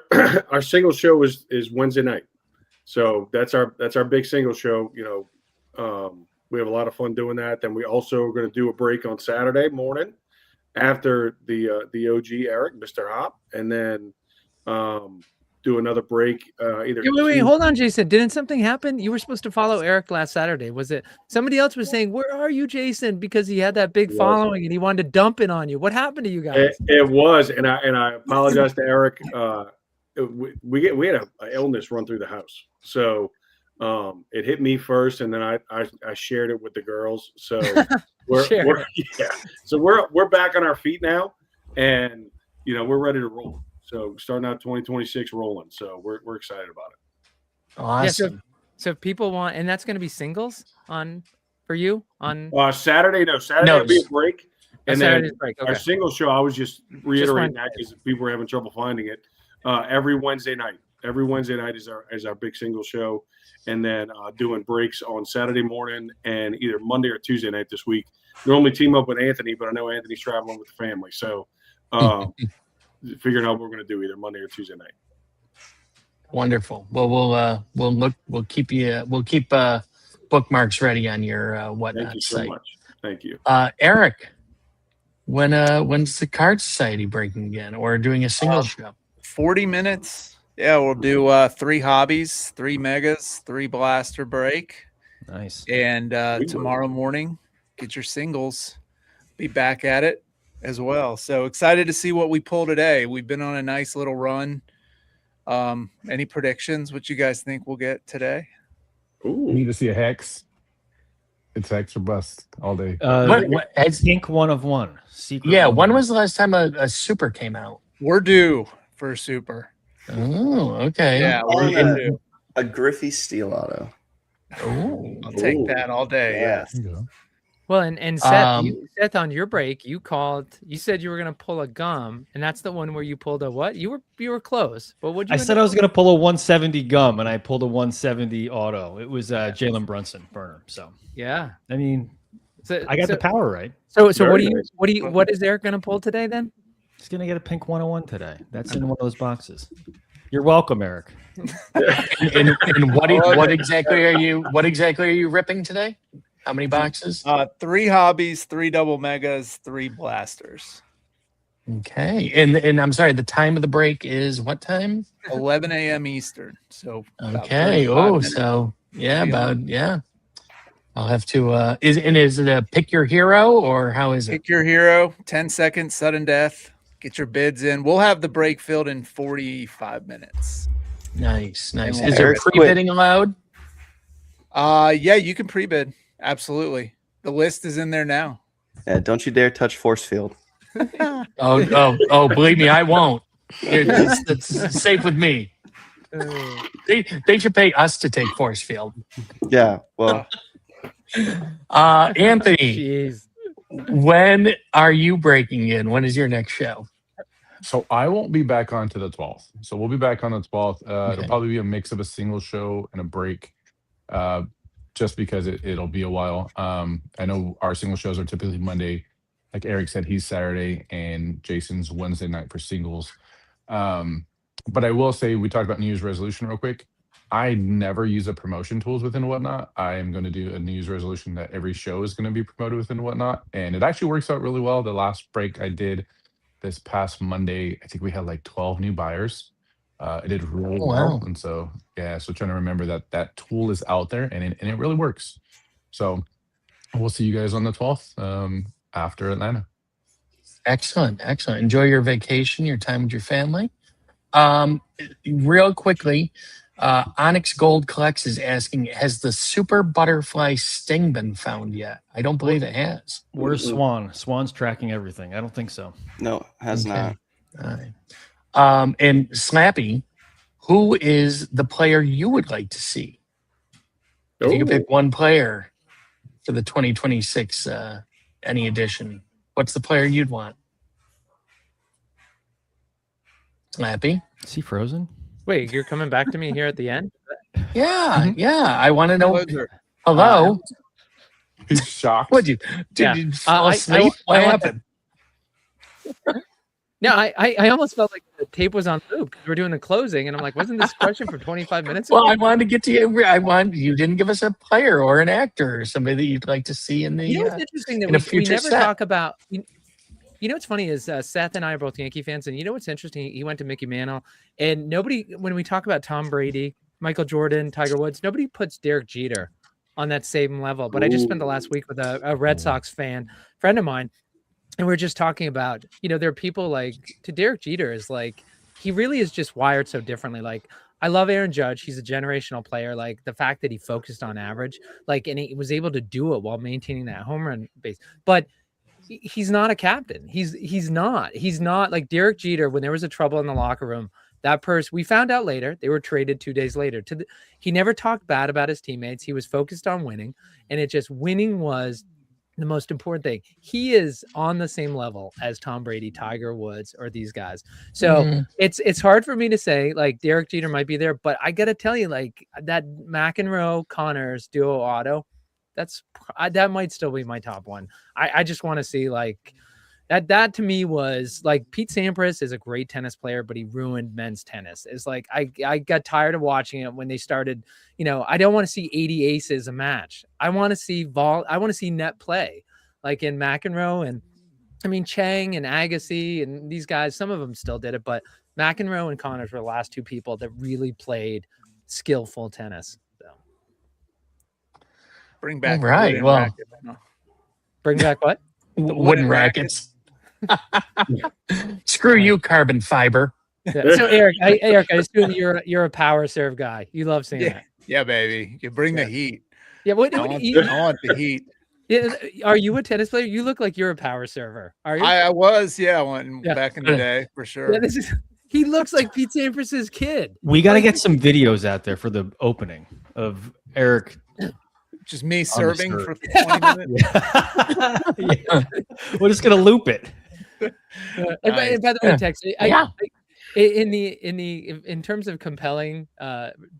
our single show is Wednesday night. So that's our big single show. We have a lot of fun doing that. Then we also are going to do a break on Saturday morning after the OG Eric, Mr. Hop, and then do another break either. Wait, hold on, Jason. Didn't something happen? You were supposed to follow Eric last Saturday. Was it somebody else was saying, "Where are you, Jason?" Because he had that big following and he wanted to dump it on you. What happened to you guys? It was, and I apologize to Eric. We had an illness run through the house, so it hit me first, and then I shared it with the girls. So we're back on our feet now, and we're ready to roll. So starting out 2026 rolling. So we're excited about it. Awesome. Yeah, so if people want, and that's going to be singles for you on Saturday. No, Saturday will be a break. And then Saturday's break. Okay. our single show, I was just reiterating that because people were having trouble finding it. Every Wednesday night is our big single show, and then doing breaks on Saturday morning and either Monday or Tuesday night this week. Normally team up with Anthony, but I know Anthony's traveling with the family, so figuring out what we're going to do either Monday or Tuesday night. Wonderful. Well, we'll keep bookmarks ready on your whatnot Thank you so site. much. Thank you. Eric, when's the Card Society breaking again, or doing a single show? 40 minutes. Yeah, we'll do 3 hobbies, 3 megas, 3 blaster break. Nice. And tomorrow morning, get your singles. Be back at it as well. So excited to see what we pull today. We've been on a nice little run. Any predictions? What you guys think we'll get today? We need to see a hex. It's hex or bust all day. Ink 1 of 1. Secret. Yeah, when was the last time a super came out? We're due for a super. Oh, okay. Yeah, we're due. A Griffey Steel Auto. Oh, I'll take that all day. Yes. Well, and Seth, Seth, on your break, you said you were going to pull a gum, and that's the one where you pulled a what? You were close, but what? I said I was going to pull a 170 gum, and I pulled a 170 auto. It was Jalen Brunson burner. So yeah, I mean, I got the power right. So what is Eric going to pull today then? He's going to get a pink 101 today. That's in one of those boxes. You're welcome, Eric. and what exactly are you ripping today? How many boxes? 3 hobbies, 3 double megas, 3 blasters. Okay. And I'm sorry, the time of the break is what time? 11 a.m. Eastern. So okay. I'll have to is it a pick your hero, or how is it? Pick your hero, 10 seconds, sudden death. Get your bids in. We'll have the break filled in 45 minutes. Nice. Is there pre-bidding allowed? Yeah, you can pre-bid. Absolutely. The list is in there now. Yeah, don't you dare touch Force Field. Oh, believe me, I won't. It's safe with me. They should pay us to take Force Field. Yeah, well. Anthony, jeez. When are you breaking in? When is your next show? So I won't be back on to the 12th. So we'll be back on the 12th. It'll probably be a mix of a single show and a break, just because it'll be a while. I know our single shows are typically Monday. Like Eric said, he's Saturday, and Jason's Wednesday night for singles. But I will say, we talked about New Year's resolution real quick. I never use the promotion tools within Whatnot. I am going to do a New Year's resolution that every show is going to be promoted within Whatnot. And it actually works out really well. The last break I did this past Monday, I think we had like 12 new buyers. It did really well. And so, so trying to remember that tool is out there, and it really works. So we'll see you guys on the 12th after Atlanta. Excellent. Enjoy your vacation, your time with your family. Real quickly, Onyx Gold Collects is asking, has the super butterfly sting been found yet? I don't believe it has. Where's Swan? Swan's tracking everything. I don't think so. No, has not. All right. And Slappy, who is the player you would like to see? If you could pick one player for the 2026 any edition? What's the player you'd want? Slappy? Is he frozen? Wait, you're coming back to me here at the end? Yeah, yeah. I want to know. Loser. Hello? He's shocked. What'd you? Did Yeah. you fall I asleep? What want- happened? No, I almost felt like the tape was on loop because we're doing the closing, and I'm like, wasn't this question from 25 minutes ago? Well, I wanted to get to you. You didn't give us a player or an actor or somebody that you'd like to see in the. You know what's interesting that in a we future never set. talk about. You know what's funny is Seth and I are both Yankee fans, and you know what's interesting? He went to Mickey Mantle, and nobody, when we talk about Tom Brady, Michael Jordan, Tiger Woods, nobody puts Derek Jeter on that same level. But I just spent the last week with a Red Sox friend of mine, and we're just talking about, there are people like, to Derek Jeter is like, he really is just wired so differently. Like, I love Aaron Judge. He's a generational player. Like the fact that he focused on average, like, and he was able to do it while maintaining that home run base. But he's not a captain. He's not like Derek Jeter. When there was a trouble in the locker room, that person, we found out later, they were traded 2 days later. He never talked bad about his teammates. He was focused on winning, and winning was the most important thing. He is on the same level as Tom Brady, Tiger Woods, or these guys. So it's hard for me to say like Derek Jeter might be there, but I got to tell you, like that McEnroe Connors duo auto, that might still be my top one. I just want to see like that to me was like Pete Sampras is a great tennis player, but he ruined men's tennis. It's like I got tired of watching it when they started, I don't want to see 80 aces a match. I want to see net play like in McEnroe, and I mean Chang and Agassi and these guys, some of them still did it, but McEnroe and Connors were the last two people that really played skillful tennis. Bring back. All right. wooden Well, racket. Bring back what? wooden rackets. Screw you, carbon fiber. Yeah. So Eric, I assume you're a power serve guy. You love seeing that. Yeah, baby. You bring the heat. Yeah. What I want the heat. Yeah, are you a tennis player? You look like you're a power server. Are you? I was, back in the day for sure. Yeah, he looks like Pete Sampras's kid. We got to get some videos out there for the opening of Eric. Just me on the serving serve. for 20 minutes. Yeah. We're just gonna loop it. And by the way, Tex, Yeah. in terms of compelling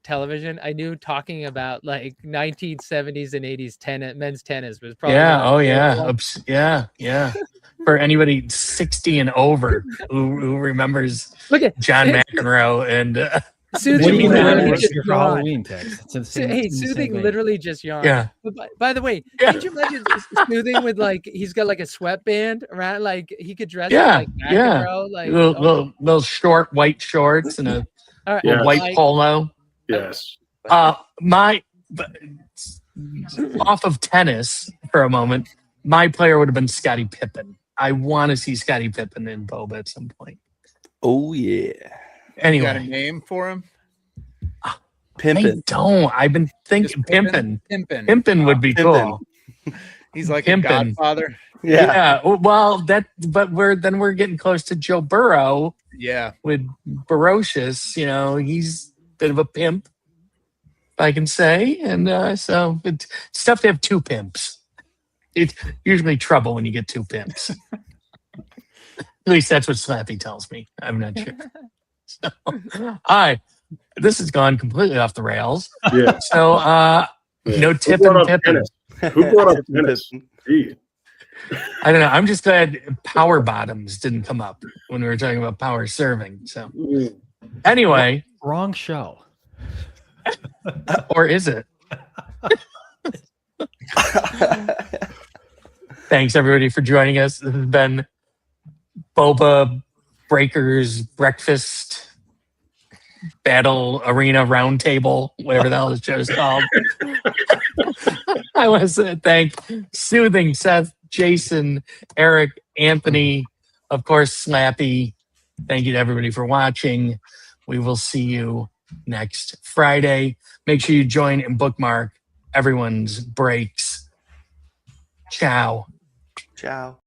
television, I knew talking about like 1970s and 80s men's tennis was probably yeah. For anybody 60 and over who remembers Look at John McEnroe and Soothing literally just your yawned. Halloween text. It's insane. Hey, It's in the same Soothing vein. literally just yawned. Yeah. But by the way, did you imagine Soothing with like he's got like a sweatband around, like he could dress up like McEnroe, like little short white shorts and a all right, white like, polo. Yes. Off of tennis for a moment, my player would have been Scottie Pippen. I want to see Scottie Pippen in Boba at some point. Oh yeah. You got a Anyway, name for him? I Pimpin'. don't. I've been thinking Just Pimpin'? Pimpin. Pimpin'. Pimpin would be Pimpin'. cool. He's like Pimpin'. a godfather. Yeah. Well, but we're getting close to Joe Burrow Yeah. with Barocious. He's a bit of a pimp, if I can say, and so it's tough to have two pimps. It's usually trouble when you get two pimps. At least that's what Slappy tells me. I'm not sure. So, all right, this has gone completely off the rails. Yeah. So, no Who tip brought and up Pippin. tennis? Who brought up tennis? Gee. I don't know. I'm just glad power bottoms didn't come up when we were talking about power serving. So, anyway, Wrong show. or is it? Thanks everybody for joining us. This has been Boba Breakers Breakfast Battle Arena Roundtable, whatever the hell this show is called. I want to thank Soothing, Seth, Jason, Eric, Anthony, of course, Slappy. Thank you to everybody for watching. We will see you next Friday. Make sure you join and bookmark everyone's breaks. Ciao. Ciao.